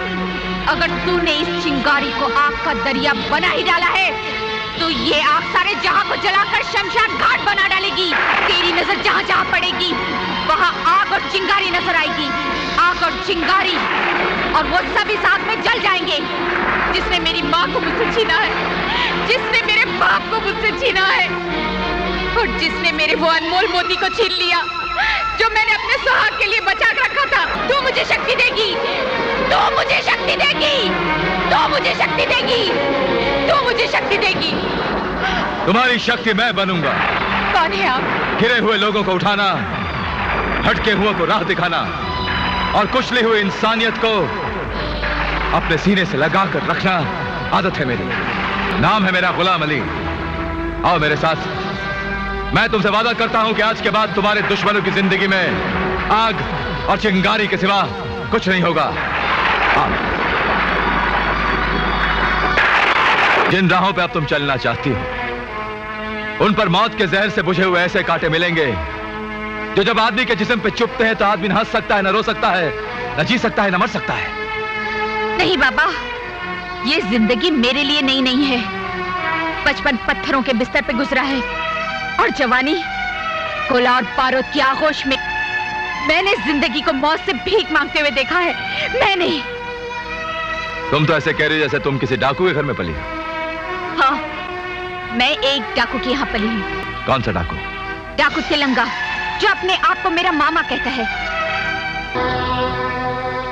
[SPEAKER 6] अगर तूने इस चिंगारी को आग का दरिया बना ही डाला है, तो ये आग सारे जहां को जलाकर शमशान घाट बना डालेगी। तेरी नजर जहां जहां पड़ेगी, वहां आग और चिंगारी नजर आएगी। आग और चिंगारी, और वो सभी साथ में जल जाएंगे। जिसने मेरी माँ को मुझसे छीना है, जिसने मेरे बाप को मुझसे छीना है, और जिसने मेरे वो अनमोल मोती को छीन लिया जो मैंने अपने सुहाग के लिए बचा के रखा था। तू मुझे शक्ति देगी, तू मुझे शक्ति देगी, तू मुझे शक्ति देगी, तू मुझे शक्ति देगी।
[SPEAKER 1] तुम्हारी शक्ति मैं बनूंगा।
[SPEAKER 6] कौन है आप?
[SPEAKER 1] गिरे हुए लोगों को उठाना, भटके हुए को राह दिखाना, और कुचली हुई इंसानियत को अपने सीने से लगाकर रखना आदत है मेरी। नाम है मेरा गुलाम अली। आओ मेरे साथ। मैं तुमसे वादा करता हूं कि आज के बाद तुम्हारे दुश्मनों की जिंदगी में आग और चिंगारी के सिवा कुछ नहीं होगा। जिन राहों पे अब तुम चलना चाहती हो, उन पर मौत के जहर से बुझे हुए ऐसे कांटे मिलेंगे जो जब आदमी के जिस्म पे चुभते हैं तो आदमी न हंस सकता है, न रो सकता है, न जी सकता है, न मर सकता है।
[SPEAKER 6] नहीं बाबा, ये जिंदगी मेरे लिए नहीं है। बचपन पत्थरों के बिस्तर पे गुजरा है, और जवानी गोला और बारूद की आगोश में मैंने जिंदगी को मौत से भीख मांगते हुए देखा है। मैं नहीं।
[SPEAKER 1] तुम तो ऐसे कह रही हो जैसे तुम किसी डाकू के घर में पली हो।
[SPEAKER 6] हाँ, मैं एक डाकू के यहाँ पली हूँ।
[SPEAKER 1] कौन सा डाकू?
[SPEAKER 6] डाकू तिलंगा, जो अपने आप को मेरा मामा कहता है।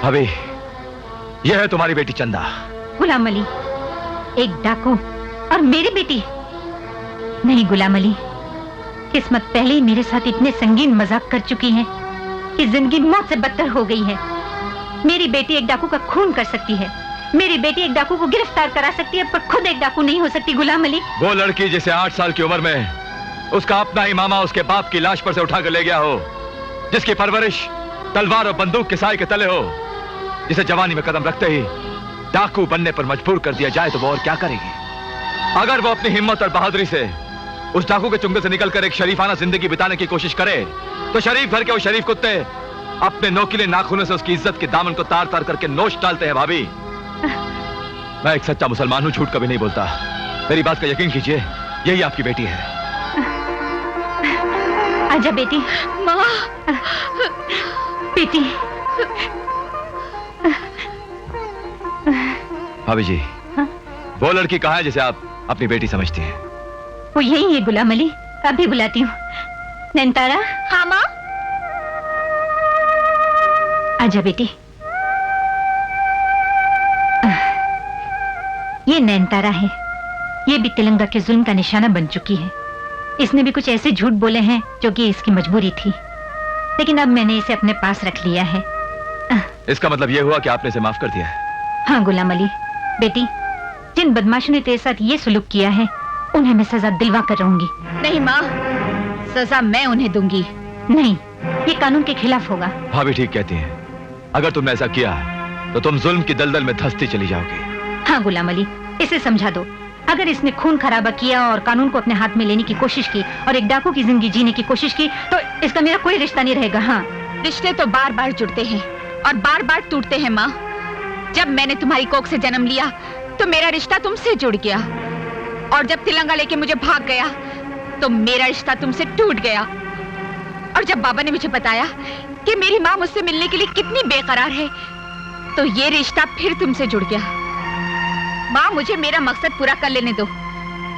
[SPEAKER 1] अभी यह है तुम्हारी बेटी चंदा।
[SPEAKER 2] गुलाम अली, एक डाकू और मेरी बेटी? नहीं गुलाम अली, किस्मत पहले ही मेरे साथ इतने संगीन मजाक कर चुकी है कि जिंदगी मौत से बदतर हो गई है। मेरी बेटी एक डाकू का खून कर सकती है, मेरी बेटी एक डाकू को गिरफ्तार करा सकती है, पर खुद एक डाकू नहीं हो सकती गुलाम अली।
[SPEAKER 1] वो लड़की जिसे 8 साल की उम्र में उसका अपना ही मामा उसके बाप की लाश पर से उठा कर ले गया हो, जिसकी परवरिश तलवार और बंदूक के साए के तले हो, जिसे जवानी में कदम रखते ही डाकू बनने पर मजबूर कर दिया जाए तो वो और क्या करेगी? अगर वो अपनी हिम्मत और बहादुरी से उस डाकू के चुंगल से निकलकर एक शरीफाना जिंदगी बिताने की कोशिश करे, तो शरीफ घर के वो शरीफ कुत्ते अपने नोकीले नाखूनों से उसकी इज्जत के दामन को तार तार करके नोच डालते हैं। भाभी, मैं एक सच्चा मुसलमान हूं, झूठ कभी नहीं बोलता। मेरी बात का यकीन कीजिए, यही आपकी बेटी है।
[SPEAKER 2] आजा बेटी।
[SPEAKER 6] माँ,
[SPEAKER 2] बेटी।
[SPEAKER 1] भाभी जी, वो लड़की कहाँ है जिसे आप अपनी बेटी समझती हैं?
[SPEAKER 2] वो यही है गुलाम अली, अभी बुलाती हूँ। नैनतारा।
[SPEAKER 6] हाँ माँ।
[SPEAKER 2] आजा बेटी। ये नैनतारा है, ये भी तिलंगा के जुल्म का निशाना बन चुकी है। इसने भी कुछ ऐसे झूठ बोले हैं जो कि इसकी मजबूरी थी, लेकिन अब मैंने इसे अपने पास रख लिया है।
[SPEAKER 1] इसका मतलब ये हुआ कि आपने इसे माफ कर दिया है?
[SPEAKER 2] हाँ गुलाम अली, बेटी, जिन बदमाशों ने तेरे साथ ये सुलूक किया है उन्हें मैं सजा दिलवा कर रहूंगी।
[SPEAKER 6] नहीं माँ, सजा मैं उन्हें दूंगी।
[SPEAKER 2] नहीं, ये कानून के खिलाफ होगा।
[SPEAKER 1] भाभी ठीक कहती हैं। अगर तुमने ऐसा किया तो तुम जुल्म की दलदल में धंसती चली जाओगी।
[SPEAKER 2] हाँ गुलाम अली, इसे समझा दो। अगर इसने खून खराबा किया और कानून को अपने हाथ में लेने की कोशिश की और एक डाकू की जिंदगी जीने की कोशिश की, तो इसका मेरा कोई रिश्ता नहीं रहेगा। हाँ,
[SPEAKER 6] रिश्ते तो बार बार जुड़ते हैं और बार बार टूटते हैं माँ। जब मैंने तुम्हारी कोख से जन्म लिया तो मेरा रिश्ता तुमसे जुड़ गया, और जब तिलंगा लेके मुझे भाग गया तो मेरा रिश्ता तुमसे टूट गया। और जब बाबा ने मुझे बताया कि मेरी माँ मुझसे मिलने के लिए कितनी बेकरार है, तो ये रिश्ता फिर तुमसे जुड़ गया। माँ, मुझे मेरा मकसद पूरा कर लेने दो,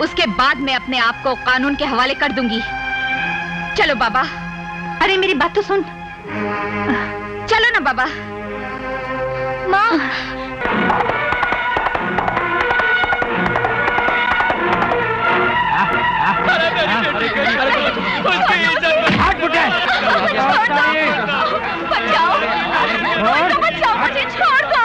[SPEAKER 6] उसके बाद मैं अपने आप को कानून के हवाले कर दूंगी। चलो बाबा।
[SPEAKER 2] अरे मेरी बात तो सुन।
[SPEAKER 6] चलो ना बाबा। माँ, बचाओ, बचाओ, मुझे छोड़ दो।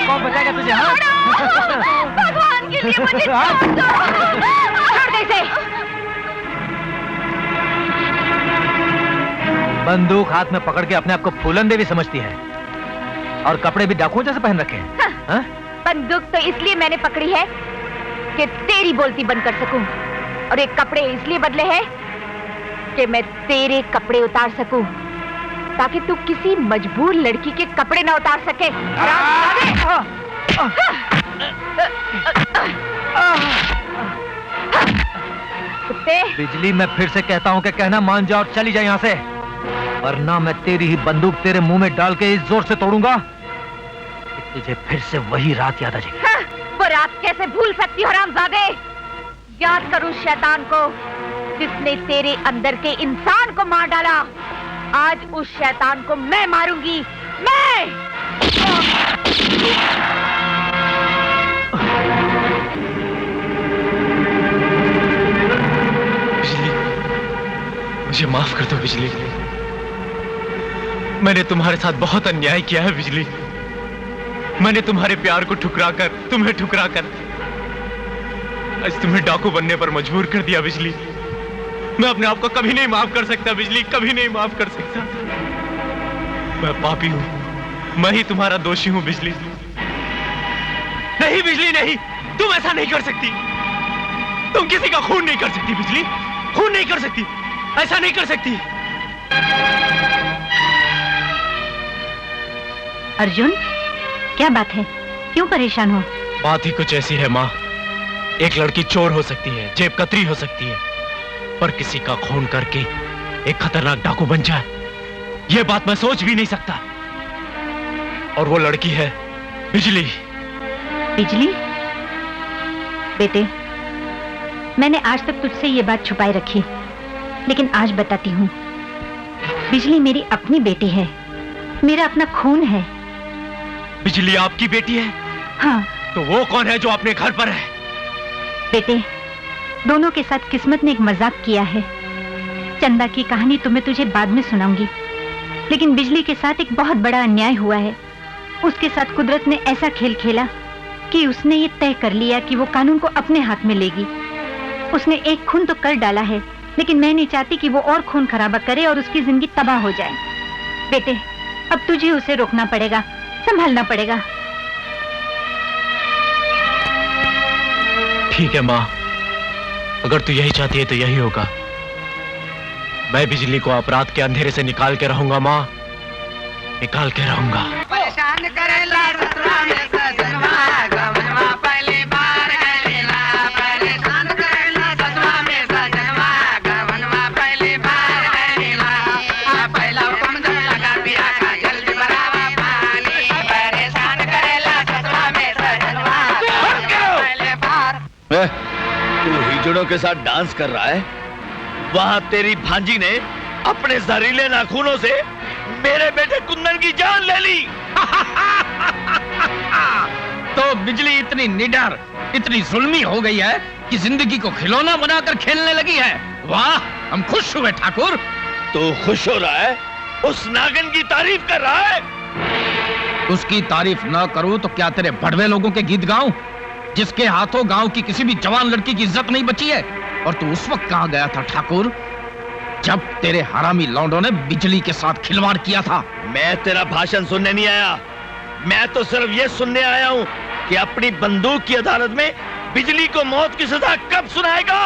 [SPEAKER 12] कौन बचाएगा तुझे?
[SPEAKER 6] भगवान के लिए मुझे छोड़ दो। छोड़ दे इसे।
[SPEAKER 12] बंदूक हाथ में पकड़ के अपने आप को फूलन देवी समझती है और कपड़े भी डाकुओं जैसे पहन रखे हैं। हाँ?
[SPEAKER 6] बंदूक तो इसलिए मैंने पकड़ी है कि तेरी बोलती बंद कर सकूं, और ये कपड़े इसलिए बदले हैं कि मैं तेरे कपड़े उतार सकूं, ताकि तू किसी मजबूर लड़की के कपड़े ना उतार सके। कुत्ते!
[SPEAKER 12] बिजली, मैं फिर से कहता हूँ कि कहना मान जा और चली जा यहाँ से, वरना मैं तेरी ही बंदूक तेरे मुंह में डाल के इस जोर से तोड़ूंगा कि तुझे फिर से वही रात याद आ जाएगी।
[SPEAKER 6] हाँ, वो रात कैसे भूल सकती हो हरामजादे? याद करूं शैतान को जिसने तेरे अंदर के इंसान को मार डाला। आज उस शैतान को मैं मारूंगी, मैं।
[SPEAKER 7] बिजली, मुझे माफ कर दो बिजली। मैंने तुम्हारे साथ बहुत अन्याय किया है बिजली। मैंने तुम्हारे प्यार को ठुकराकर, तुम्हें ठुकराकर आज तुम्हें डाकू बनने पर मजबूर कर दिया बिजली। मैं अपने आप को कभी नहीं माफ कर सकता बिजली, कभी नहीं माफ कर सकता। मैं पापी हूं, मैं ही तुम्हारा दोषी हूं बिजली। नहीं बिजली, नहीं, तुम ऐसा नहीं कर सकती। तुम किसी का खून नहीं कर सकती बिजली, खून नहीं कर सकती, ऐसा नहीं कर सकती।
[SPEAKER 2] अर्जुन, क्या बात है? क्यों परेशान हो?
[SPEAKER 7] बात ही कुछ ऐसी है माँ। एक लड़की चोर हो सकती है, जेब कतरी हो सकती है, पर किसी का खून करके एक खतरनाक डाकू बन जाए, ये बात मैं सोच भी नहीं सकता। और वो लड़की है बिजली।
[SPEAKER 2] बिजली? बेटे, मैंने आज तक तुझसे ये बात छुपाए रखी, लेकिन आज बताती हूँ। बिजली मेरी अपनी बेटी है, मेरा अपना खून है।
[SPEAKER 7] बिजली आपकी बेटी है?
[SPEAKER 2] हाँ।
[SPEAKER 7] तो वो कौन है जो अपने घर पर है?
[SPEAKER 2] बेटे, दोनों के साथ किस्मत ने एक मजाक किया है। चंदा की कहानी तुम्हें तुझे बाद में सुनाऊंगी, लेकिन बिजली के साथ एक बहुत बड़ा अन्याय हुआ है। उसके साथ कुदरत ने ऐसा खेल खेला कि उसने ये तय कर लिया कि वो कानून को अपने हाथ में लेगी। उसने एक खून तो कर डाला है, लेकिन मैं नहीं चाहती कि वो और खून खराबा करे और उसकी जिंदगी तबाह हो जाए। बेटे, अब तुझे उसे रोकना पड़ेगा, संभालना पड़ेगा।
[SPEAKER 7] ठीक है माँ, अगर तू यही चाहती है तो यही होगा। मैं बिजली को अपराध के अंधेरे से निकाल के रहूंगा माँ, निकाल के रहूंगा।
[SPEAKER 13] परेशान करेला ससुरा में सजनवा, गमनवा पहली बार गलेला। परेशान करेला ससुरा में सजनवा, गमनवा पहली बार गलेला। पहला हुक्म जब लगा पिया का जल्दी भरावा पानी। परेशान करेला ससुरा में सजनवा, पहली बार।
[SPEAKER 1] तू हिजड़ों के साथ डांस कर रहा है? वहां तेरी भांजी ने अपने जहरीले नाखूनों से मेरे बेटे कुंदन की जान ले ली।
[SPEAKER 11] तो बिजली इतनी निडर, इतनी जुल्मी हो गई है कि जिंदगी को खिलौना बनाकर खेलने लगी है। वाह, हम खुश हुए ठाकुर।
[SPEAKER 1] तू खुश हो रहा है? उस नागिन की तारीफ कर रहा है?
[SPEAKER 11] उसकी तारीफ ना करूं तो क्या तेरे बड़वे लोगों के गीत गाऊं, जिसके हाथों गांव की किसी भी जवान लड़की की इज्जत नहीं बची है? और तू उस वक्त कहां गया था ठाकुर, जब तेरे हरामी लौंडों ने बिजली के साथ खिलवाड़ किया था?
[SPEAKER 1] मैं तेरा भाषण सुनने नहीं आया, मैं तो सिर्फ ये सुनने आया हूं कि अपनी बंदूक की अदालत में बिजली को मौत की सजा कब सुनाएगा?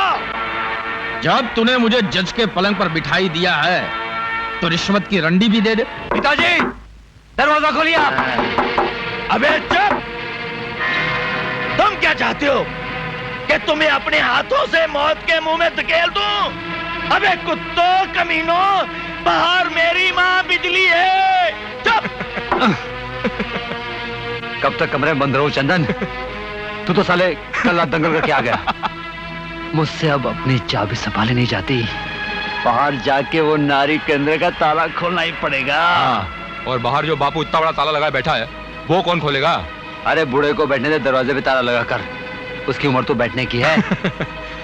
[SPEAKER 11] जब तूने मुझे जज के पलंग पर बिठाई दिया है तो रिश्वत की रंडी भी दे दे।
[SPEAKER 12] पिताजी, दरवाजा खोलिए।
[SPEAKER 1] अबे चुप! तुम क्या चाहते हो कि तुम्हें अपने हाथों से मौत के मुंह में धकेल दूं? अबे कुत्तों, कमीनों, बाहर मेरी माँ बिजली है। चुप!
[SPEAKER 9] कब तक कमरे में बंद रहो चंदन? तू तो साले कल रात दंगल करके आ गया। मुझसे अब अपनी चाबी संभाली नहीं जाती। बाहर जाके वो नारी के अंदर का ताला खोलना ही पड़ेगा।
[SPEAKER 4] और बाहर जो बापू इतना बड़ा ताला लगाए बैठा है, वो कौन खोलेगा?
[SPEAKER 9] अरे बूढ़े को बैठने दे दरवाजे पे ताला लगा कर, उसकी उम्र तो बैठने की है।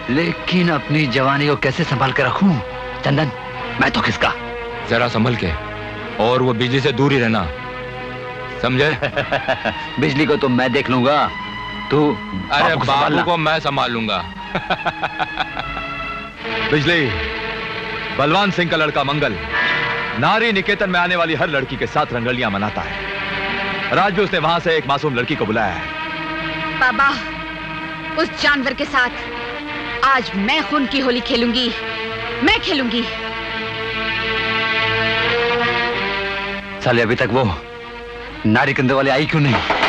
[SPEAKER 9] लेकिन अपनी जवानी को कैसे संभाल के रखूं? चंदन, मैं तो किसका?
[SPEAKER 4] जरा संभल के, और वो बिजली से दूर ही रहना, समझे?
[SPEAKER 9] बिजली को तो मैं देख लूंगा, तू
[SPEAKER 4] अरे बाबू को मैं संभाल लूंगा।
[SPEAKER 1] बिजली, बलवान सिंह का लड़का मंगल नारी निकेतन में आने वाली हर लड़की के साथ रंगलियां मनाता है और आज भी उसने वहां से एक मासूम लड़की को बुलाया है।
[SPEAKER 6] बाबा, उस जानवर के साथ आज मैं खून की होली खेलूंगी, मैं खेलूंगी।
[SPEAKER 9] साले अभी तक वो नारी केंद्र वाले आई क्यों नहीं?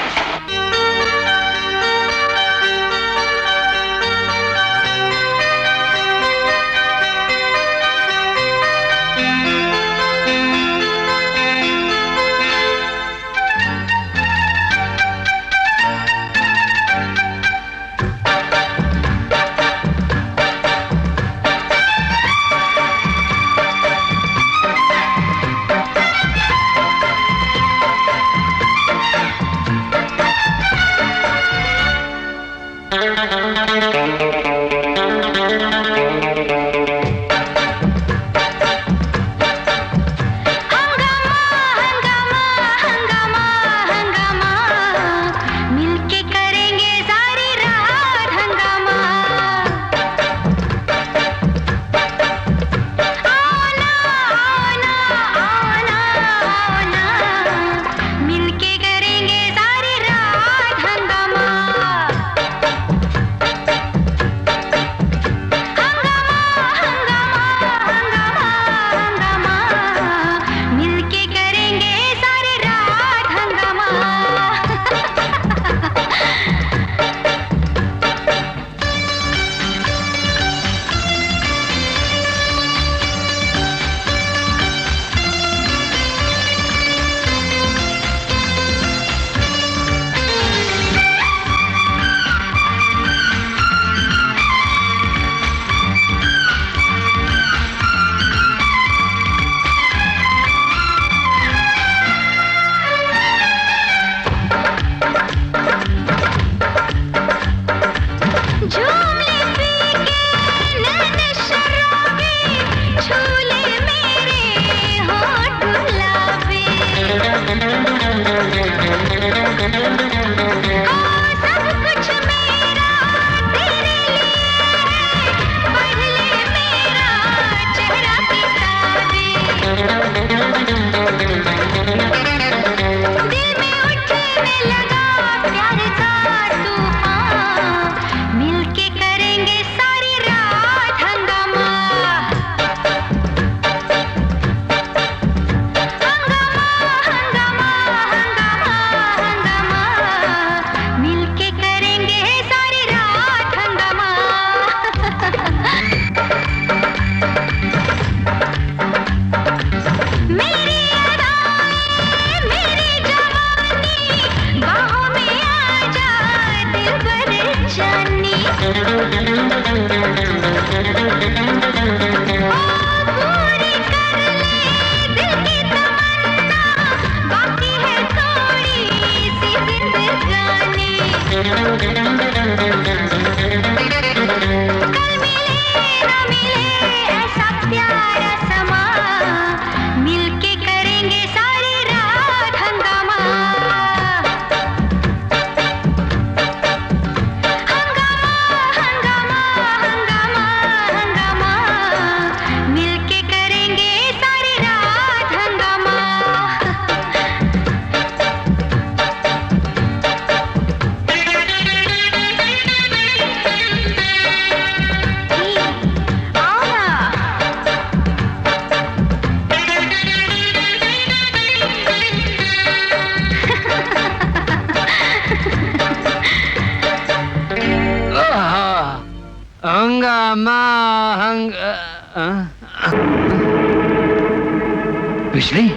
[SPEAKER 9] बिजली,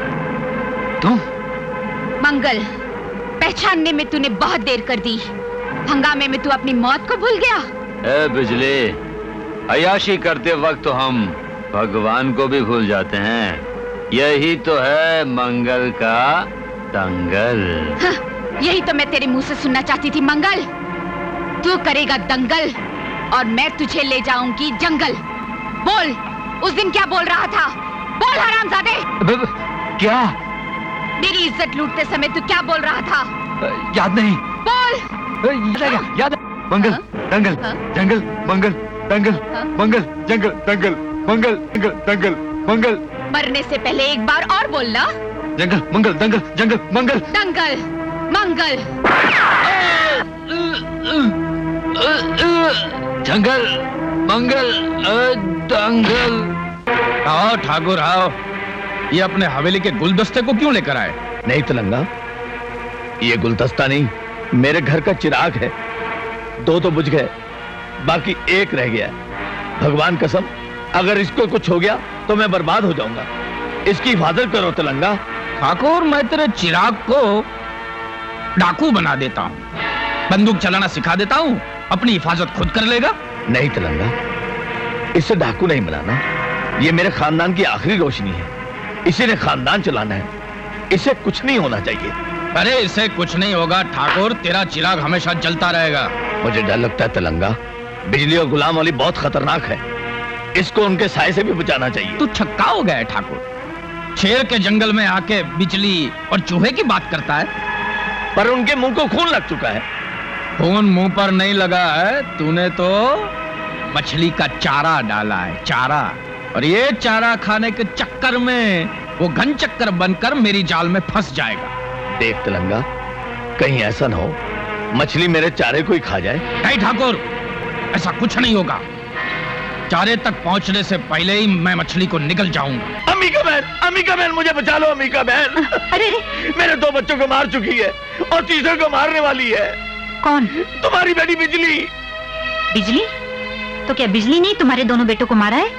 [SPEAKER 9] तुम?
[SPEAKER 6] मंगल, पहचानने में तूने बहुत देर कर दी। हंगामे में तू अपनी मौत को भूल गया।
[SPEAKER 9] ए बिजली, अय्याशी करते वक्त तो हम भगवान को भी भूल जाते हैं। यही तो है मंगल का दंगल।
[SPEAKER 6] हाँ, यही तो मैं तेरे मुंह से सुनना चाहती थी। मंगल, तू करेगा दंगल और मैं तुझे ले जाऊंगी जंगल। बोल, उस दिन क्या बोल रहा था? बोल हरामजादे।
[SPEAKER 9] क्या?
[SPEAKER 6] मेरी इज्जत लूटते समय तू क्या बोल रहा था?
[SPEAKER 9] याद नहीं।
[SPEAKER 6] बोल।
[SPEAKER 9] याद। मंगल, दंगल, जंगल, मंगल, दंगल, मंगल, जंगल, दंगल, मंगल, दंगल, दंगल, मंगल,
[SPEAKER 6] मरने से पहले एक बार और बोलना।
[SPEAKER 9] जंगल मंगल दंगल जंगल मंगल
[SPEAKER 6] दंगल मंगल।
[SPEAKER 9] जंगल मंगल दंगल।
[SPEAKER 11] आओ ठाकुर आओ, ये अपने हवेली के गुलदस्ते को क्यों लेकर आए?
[SPEAKER 3] नहीं तिलंगा, ये गुलदस्ता नहीं, मेरे घर का चिराग है। 2 तो बुझ गए, बाकी 1 रह गया। भगवान कसम, अगर इसको कुछ हो गया तो मैं बर्बाद हो जाऊंगा। इसकी हिफाजत करो तिलंगा।
[SPEAKER 11] ठाकुर, मैं तेरे चिराग को डाकू बना देता हूँ, बंदूक चलाना सिखा देता हूँ, अपनी हिफाजत खुद कर लेगा।
[SPEAKER 3] नहीं तिलंगा, इसे डाकू नहीं बनाना। ये मेरे खानदान की आखिरी रोशनी है, इसी ने खानदान चलाना है। इसे कुछ नहीं होना चाहिए।
[SPEAKER 11] अरे इसे कुछ नहीं होगा ठाकुर, तेरा चिराग हमेशा जलता रहेगा।
[SPEAKER 3] मुझे डर लगता है तिलंगा, बिजली और गुलाम वाली बहुत खतरनाक है। इसको उनके साए से भी बचाना चाहिए।
[SPEAKER 11] तू छक्का हो गया है ठाकुर, शेर के जंगल में आके बिजली और चूहे की बात करता है।
[SPEAKER 3] पर उनके मुंह को खून लग चुका है।
[SPEAKER 11] खून मुंह पर नहीं लगा है, तूने तो मछली का चारा डाला है, चारा। और ये चारा खाने के चक्कर में वो घन चक्कर बनकर मेरी जाल में फंस जाएगा।
[SPEAKER 3] देख तिलंगा, कहीं ऐसा ना हो मछली मेरे चारे को ही खा जाए।
[SPEAKER 11] नहीं ठाकुर, ऐसा कुछ नहीं होगा। चारे तक पहुंचने से पहले ही मैं मछली को निगल जाऊंगा।
[SPEAKER 3] अम्मिका बहन मुझे बचा लो। अम्मिका बहन,
[SPEAKER 2] अरे
[SPEAKER 3] मेरे 2 बच्चों को मार चुकी है और तीसरे को मारने वाली है।
[SPEAKER 2] कौन?
[SPEAKER 3] तुम्हारी बेटी बिजली।
[SPEAKER 2] बिजली? तो क्या बिजली ने तुम्हारे दोनों बेटों को मारा है?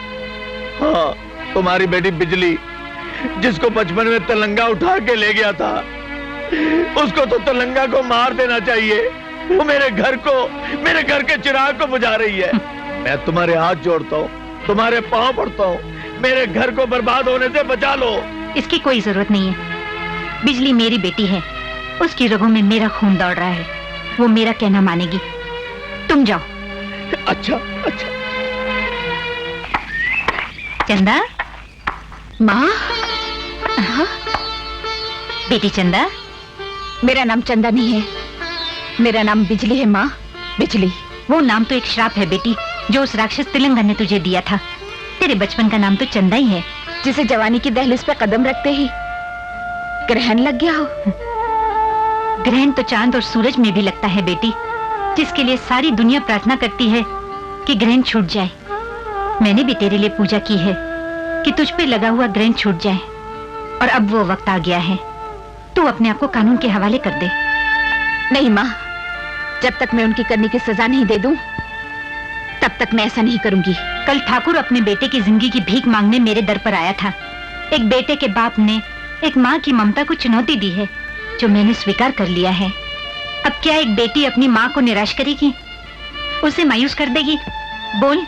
[SPEAKER 3] हाँ, तुम्हारी बेटी बिजली, जिसको बचपन में तिलंगा उठा के ले गया था, उसको तो तिलंगा को मार देना चाहिए। वो मेरे घर के चिराग को बुझा रही है। मैं तुम्हारे हाथ जोड़ता हूँ, तुम्हारे पांव पड़ता हूँ, मेरे घर को बर्बाद होने से बचा लो।
[SPEAKER 2] इसकी कोई जरूरत नहीं है। बिजली मेरी बेटी है, उसकी रगों में मेरा खून दौड़ रहा है। वो मेरा कहना मानेगी। तुम जाओ।
[SPEAKER 3] अच्छा अच्छा।
[SPEAKER 2] चंदा।
[SPEAKER 6] माँ।
[SPEAKER 2] बेटी चंदा।
[SPEAKER 6] मेरा नाम चंदा नहीं है, मेरा नाम बिजली है माँ, बिजली।
[SPEAKER 2] वो नाम तो एक श्राप है बेटी, जो उस राक्षस तिलंगा ने तुझे दिया था। तेरे बचपन का नाम तो चंदा ही है,
[SPEAKER 6] जिसे जवानी की दहलीज पे कदम रखते ही ग्रहण लग गया हो।
[SPEAKER 2] ग्रहण तो चांद और सूरज में भी लगता है बेटी, जिसके लिए सारी दुनिया प्रार्थना करती है कि ग्रहण छूट जाए। मैंने भी तेरे लिए पूजा की है कि तुझ पे लगा हुआ ग्रहण छूट जाए, और अब वो वक्त आ गया है। तू अपने आप को कानून के हवाले कर दे।
[SPEAKER 6] नहीं माँ, जब तक मैं उनकी करने की सजा नहीं दे दूं, तब तक मैं ऐसा नहीं करूंगी।
[SPEAKER 2] कल ठाकुर अपने बेटे की जिंदगी की भीख मांगने मेरे दर पर आया था। एक बेटे के बाप ने एक माँ की ममता को चुनौती दी है, जो मैंने स्वीकार कर लिया है। अब क्या एक बेटी अपनी माँ को निराश करेगी, उसे मायूस कर देगी? बोल।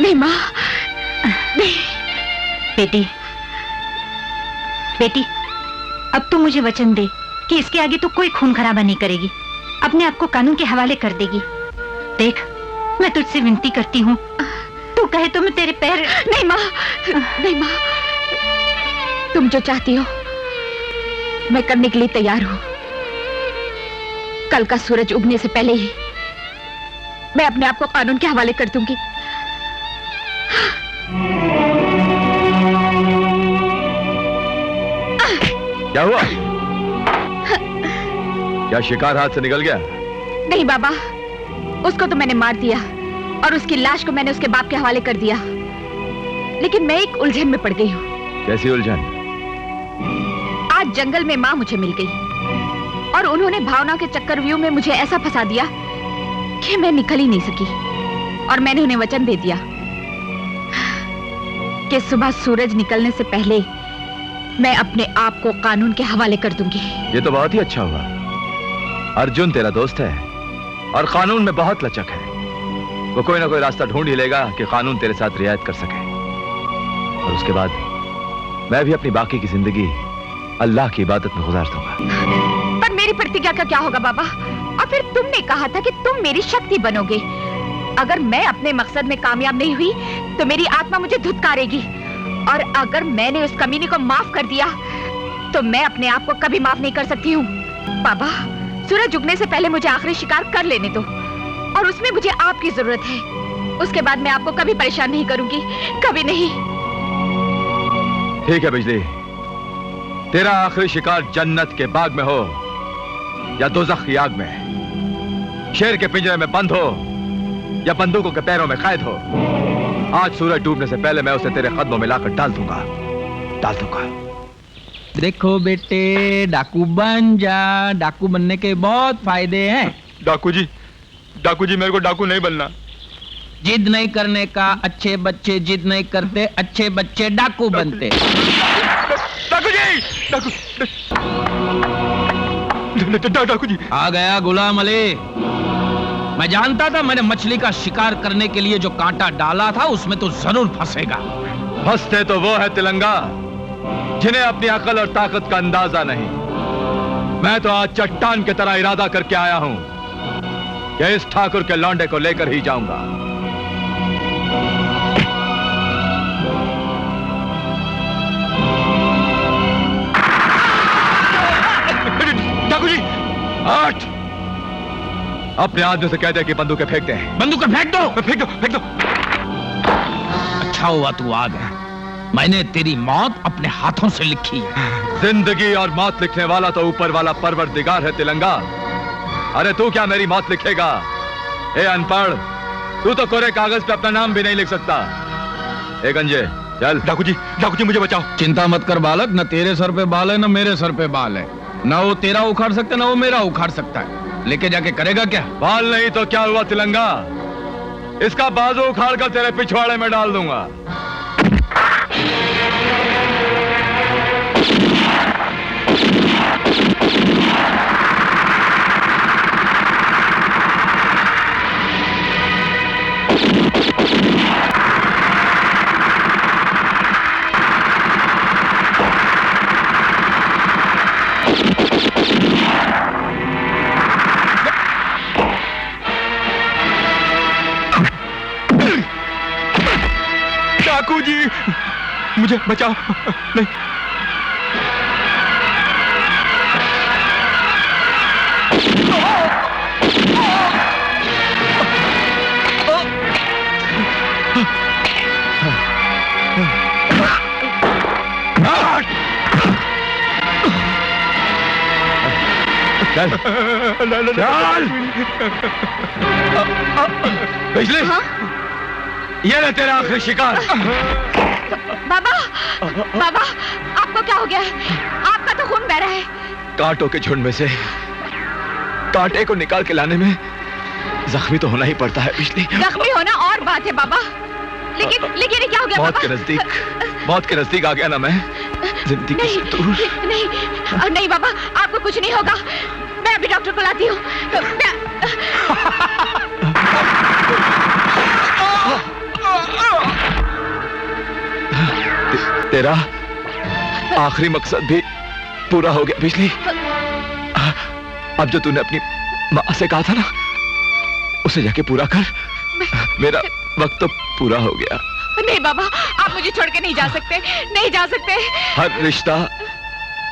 [SPEAKER 6] नहीं माँ, नहीं।
[SPEAKER 2] बेटी, अब तू मुझे वचन दे कि इसके आगे तू कोई खून खराबा नहीं करेगी, अपने आप को कानून के हवाले कर देगी। देख, मैं तुझसे विनती करती हूँ, तू कहे तो मैं तेरे पैर।
[SPEAKER 6] नहीं माँ, नहीं माँ, तुम जो चाहती हो मैं करने के लिए तैयार हूँ। कल का सूरज उगने से पहले ही मैं अपने आप को कानून के हवाले कर दूंगी।
[SPEAKER 1] क्या हुआ? क्या शिकार हाथ से निकल गया?
[SPEAKER 6] नहीं बाबा, उसको तो मैंने मार दिया और उसकी लाश को मैंने उसके बाप के हवाले कर दिया, लेकिन मैं एक उलझन में पड़ गई हूँ।
[SPEAKER 1] कैसी उलझन?
[SPEAKER 6] आज जंगल में माँ मुझे मिल गई और उन्होंने भावना के चक्रव्यूह में मुझे ऐसा फंसा दिया कि मैं निकल ही नहीं सकी। और मैंने उन्हें वचन दे दिया कि सुबह सूरज निकलने से पहले मैं अपने आप को कानून के हवाले कर दूंगी।
[SPEAKER 1] ये तो बहुत ही अच्छा हुआ। अर्जुन तेरा दोस्त है और कानून में बहुत लचक है। वो कोई ना कोई रास्ता ढूंढ ही लेगा कि कानून तेरे साथ रियायत कर सके। और उसके बाद मैं भी अपनी बाकी की जिंदगी अल्लाह की इबादत में गुजार दूंगा।
[SPEAKER 6] पर मेरी प्रतिज्ञा का क्या होगा बाबा? और फिर तुमने कहा था कि तुम मेरी शक्ति बनोगे। अगर मैं अपने मकसद में कामयाब नहीं हुई तो मेरी आत्मा मुझे धुतकारेगी, और अगर मैंने उस कमीने को माफ कर दिया तो मैं अपने आप को कभी माफ नहीं कर सकती हूँ। बाबा, सूरज उगने से पहले मुझे आखिरी शिकार कर लेने दो, और उसमें मुझे आपकी जरूरत है। उसके बाद मैं आपको कभी परेशान नहीं करूंगी, कभी नहीं।
[SPEAKER 1] ठीक है बिजली, तेरा आखिरी शिकार जन्नत के बाग में हो या दोज़ख की आग में, शेर के पिंजरे में बंद हो या बंदूकों के पैरों में कैद हो, आज सूरज डूबने से पहले मैं उसे तेरे कदमों में लाकर डाल दूंगा, डाल दूंगा।
[SPEAKER 11] देखो बेटे, डाकू बन जा। डाकू बनने के बहुत फायदे हैं।
[SPEAKER 7] डाकू जी मेरे को डाकू नहीं बनना।
[SPEAKER 11] जिद नहीं करने का, अच्छे बच्चे जिद नहीं करते, अच्छे बच्चे डाकू बनते।
[SPEAKER 7] डाकू जी, डाकू जी।
[SPEAKER 11] आ गया गुलाम अली। मैं जानता था मैंने मछली का शिकार करने के लिए जो कांटा डाला था उसमें तो जरूर फंसेगा।
[SPEAKER 1] फंसते तो वो है तिलंगा जिन्हें अपनी अकल और ताकत का अंदाजा नहीं। मैं तो आज चट्टान की तरह इरादा करके आया हूं कि इस ठाकुर के लौंडे को लेकर ही जाऊंगा।
[SPEAKER 7] डाकू जी,
[SPEAKER 1] 8 अपने आदमी से कह दे कि बंदूकें फेंक दें।
[SPEAKER 11] बंदूकें फेंक दो।
[SPEAKER 7] फेंक दो।
[SPEAKER 11] अच्छा हुआ तू आ गया। मैंने तेरी मौत अपने हाथों से लिखी है।
[SPEAKER 1] जिंदगी और मौत लिखने वाला तो ऊपर वाला परवरदिगार है तिलंगा। अरे तू क्या मेरी मौत लिखेगा? ए अनपढ़, तू तो कोरे कागज पे अपना नाम भी नहीं लिख सकता। ए गंजे चल।
[SPEAKER 7] डाकू जी मुझे बचाओ।
[SPEAKER 11] चिंता मत कर बालक, न तेरे सर पे बाल है न मेरे सर पे बाल है। न वो तेरा उखाड़ सकता न वो मेरा उखाड़ सकता है। लेके जाके करेगा क्या?
[SPEAKER 1] बाल नहीं तो क्या हुआ तिलंगा, इसका बाजू उखाड़ कर तेरे पिछवाड़े में डाल दूंगा।
[SPEAKER 7] डाकू जी मुझे बचाओ। नहीं।
[SPEAKER 1] चल चल। बिजली, ये ना तेरा आखिरी शिकार।
[SPEAKER 6] बाबा, बाबा, आपको क्या हो गया है? आपका तो खून बह रहा है।
[SPEAKER 1] कांटों के झुंड में से कांटे को निकाल के लाने में जख्मी तो होना ही पड़ता है बिजली।
[SPEAKER 6] जख्मी होना और बात है बाबा, लेकिन ये क्या हो गया?
[SPEAKER 1] मौत के नजदीक आ गया ना मैं, जिंदगी से दूर।
[SPEAKER 6] नहीं बाबा, आपको कुछ नहीं होगा। मैं अभी डॉक्टर को लाती हूँ।
[SPEAKER 1] तेरा आखिरी मकसद भी पूरा हो गया बिजली। अब जो तूने अपनी माँ से कहा था ना, उसे जाके पूरा कर। मेरा वक्त तो पूरा हो गया।
[SPEAKER 6] नहीं बाबा, आप मुझे छोड़ के नहीं जा सकते, नहीं जा सकते।
[SPEAKER 1] हर रिश्ता,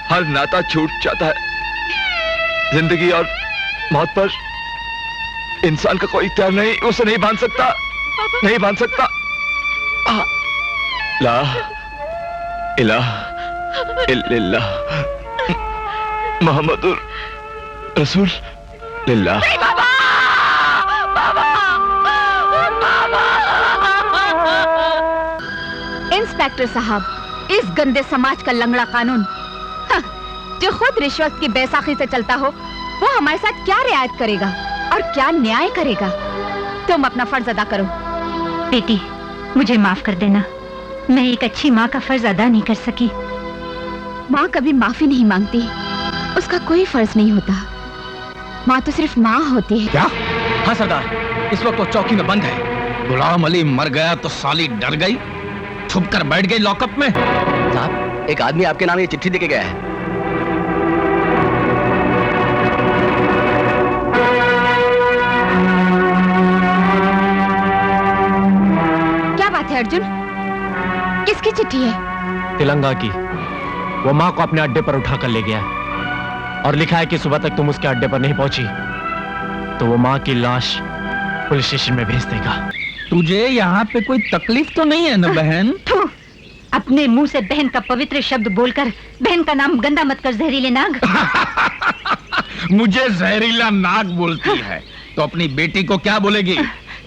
[SPEAKER 1] हर नाता छूट जाता है। जिंदगी और मौत पर इंसान का कोई इख्तियार नहीं, उसे नहीं बांध सकता, नहीं बांध सकता। ला इलाहा इल्लल्लाह मुहम्मदुर रसूल लिल्लाह।
[SPEAKER 6] नहीं बाबा, बाबा, बाबा। इंस्पेक्टर साहब, इस गंदे समाज का लंगड़ा कानून, जो खुद रिश्वत की बैसाखी से चलता हो, वो हमारे साथ क्या रियायत करेगा और क्या न्याय करेगा? तुम अपना फर्ज अदा करो।
[SPEAKER 2] बेटी, मुझे माफ कर देना, मैं एक अच्छी माँ का फर्ज अदा नहीं कर सकी।
[SPEAKER 6] माँ कभी माफी नहीं मांगती, उसका कोई फर्ज नहीं होता। माँ तो सिर्फ माँ होती है।
[SPEAKER 11] क्या? हाँ सरदार, इस वक्त वो चौकी में बंद है। गुलाम अली मर गया तो साली डर गई, छुप कर बैठ गई लॉकअप में।
[SPEAKER 9] साहब, एक आदमी आपके नाम ये चिट्ठी देके गया है।
[SPEAKER 6] क्या बात है अर्जुन? किसकी चिट्ठी है?
[SPEAKER 8] तिलंगा की। वो माँ को अपने अड्डे पर उठाकर ले गया और लिखा है कि सुबह तक तुम उसके अड्डे पर नहीं पहुंची तो वो माँ की लाश पुलिस स्टेशन में भेज देगा।
[SPEAKER 11] तुझे यहाँ पे कोई तकलीफ तो नहीं है ना बहन?
[SPEAKER 2] थू, अपने मुंह से बहन का पवित्र शब्द बोलकर बहन का नाम गंदा मत कर, जहरीले नाग।
[SPEAKER 11] मुझे जहरीला नाग बोलती है तो अपनी बेटी को क्या बोलेगी?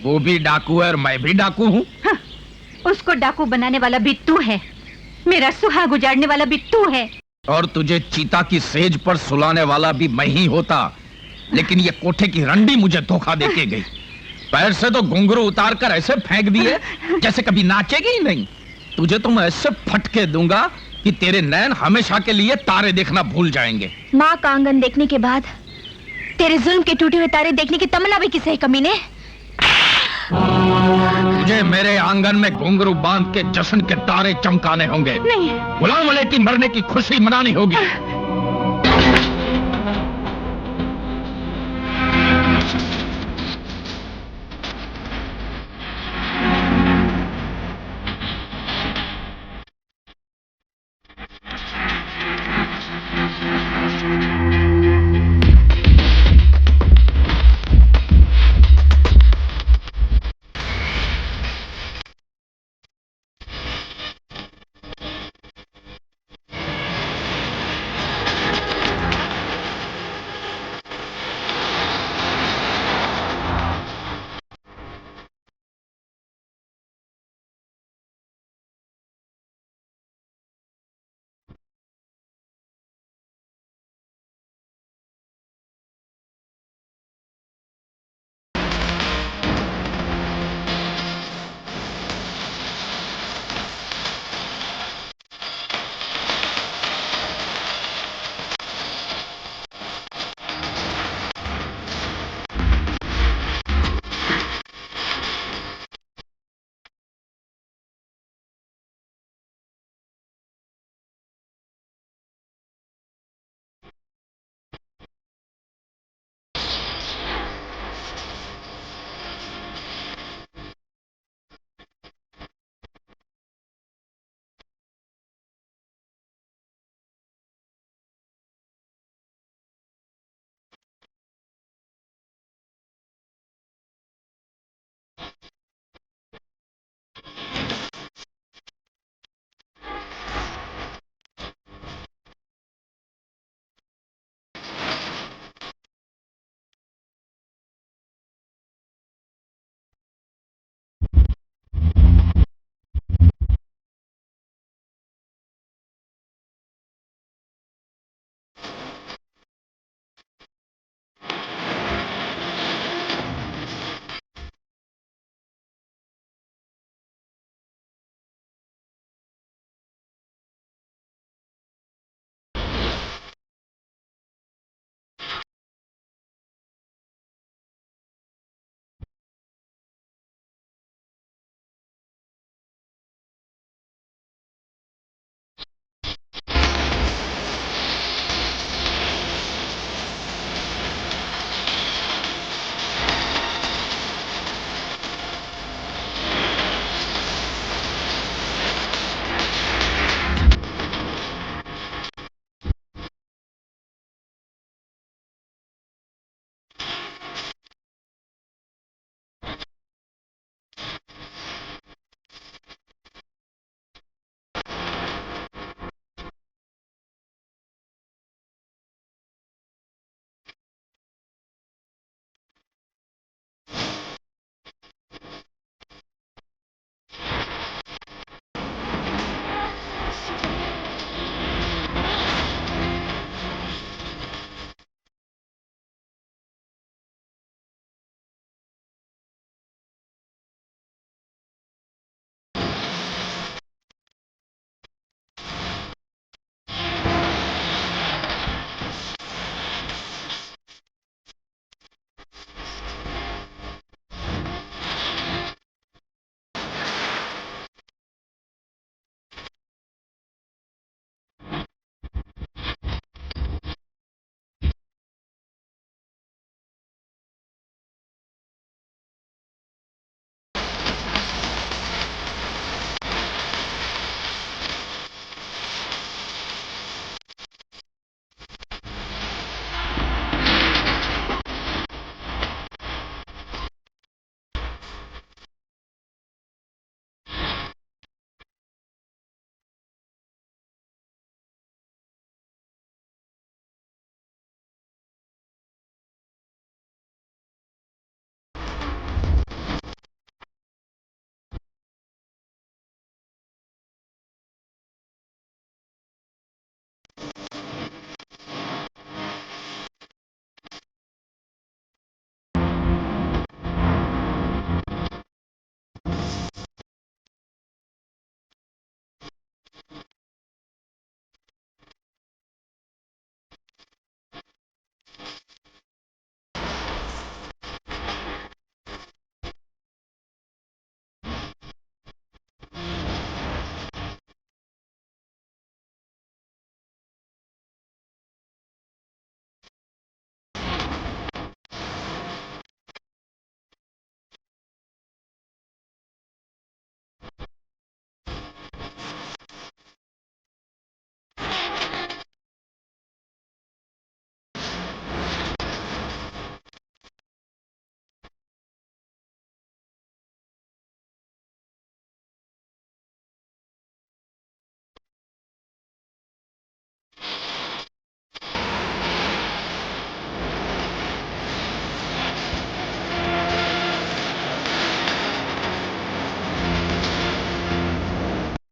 [SPEAKER 11] वो भी डाकू है और मैं भी डाकू हूँ।
[SPEAKER 2] हाँ, उसको डाकू बनाने वाला भी तू है, मेरा सुहाग उजाड़ने वाला भी तू है।
[SPEAKER 11] और तुझे चीता की सेज पर सुलाने वाला भी मैं ही होता, लेकिन ये कोठे की रंडी मुझे धोखा देके गई। पैर से तो घुंघरू उतार कर ऐसे फेंक दिए जैसे कभी नाचेगी ही नहीं। तुझे तो मैं ऐसे फटके दूंगा कि तेरे नैन हमेशा के लिए तारे देखना भूल जाएंगे।
[SPEAKER 6] माँ का आंगन देखने के बाद तेरे जुल्म के टूटे हुए तारे देखने की तमन्ना भी किसे है कमीने?
[SPEAKER 11] मुझे मेरे आंगन में घुंघरू बांध के जश्न के तारे चमकाने होंगे।
[SPEAKER 2] नहीं,
[SPEAKER 11] गुलाम अली की मरने की खुशी मनानी होगी।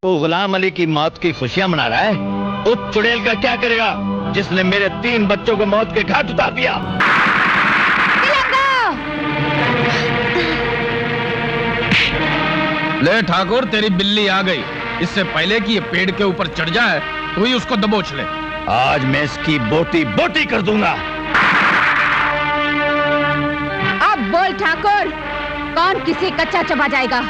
[SPEAKER 12] वो गुलाम अली की मौत की खुशियां मना रहा है। उस चुड़ैल का क्या करेगा जिसने मेरे 3 बच्चों को मौत के घाट उतार दिया?
[SPEAKER 11] ले ठाकुर, तेरी बिल्ली आ गई। इससे पहले कि ये पेड़ के ऊपर चढ़ जाए तू ही उसको दबोच ले।
[SPEAKER 12] आज मैं इसकी बोटी बोटी कर दूंगा।
[SPEAKER 6] अब बोल ठाकुर, कौन किसी कच्चा चबा जाएगा?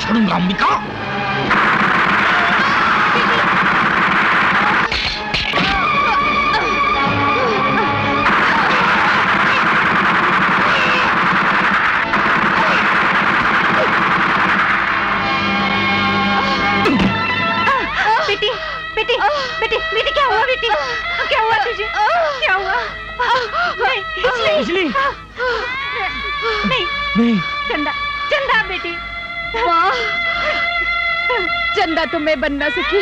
[SPEAKER 11] छोड़ूंगा अंबिका।
[SPEAKER 2] बेटी बेटी बेटी बेटी क्या हुआ? बेटी क्या हुआ तुझे? क्या हुआ? नहीं
[SPEAKER 8] बिजली
[SPEAKER 2] नहीं
[SPEAKER 8] नहीं
[SPEAKER 6] चंदा
[SPEAKER 2] चंदा बेटी।
[SPEAKER 6] माँ, चंदा तो मैं बन ना सकी,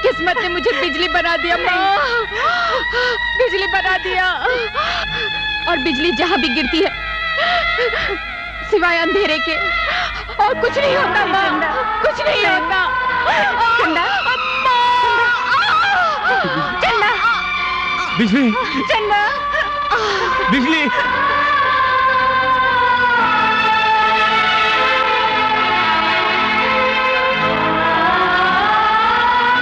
[SPEAKER 6] किस्मत ने मुझे बिजली बना दिया माँ, बिजली बना दिया। और बिजली जहाँ भी गिरती है सिवाय अंधेरे के और कुछ नहीं होता माँ, कुछ नहीं होता।
[SPEAKER 2] चंदा चंदा
[SPEAKER 8] बिजली
[SPEAKER 2] चंदा
[SPEAKER 8] बिजली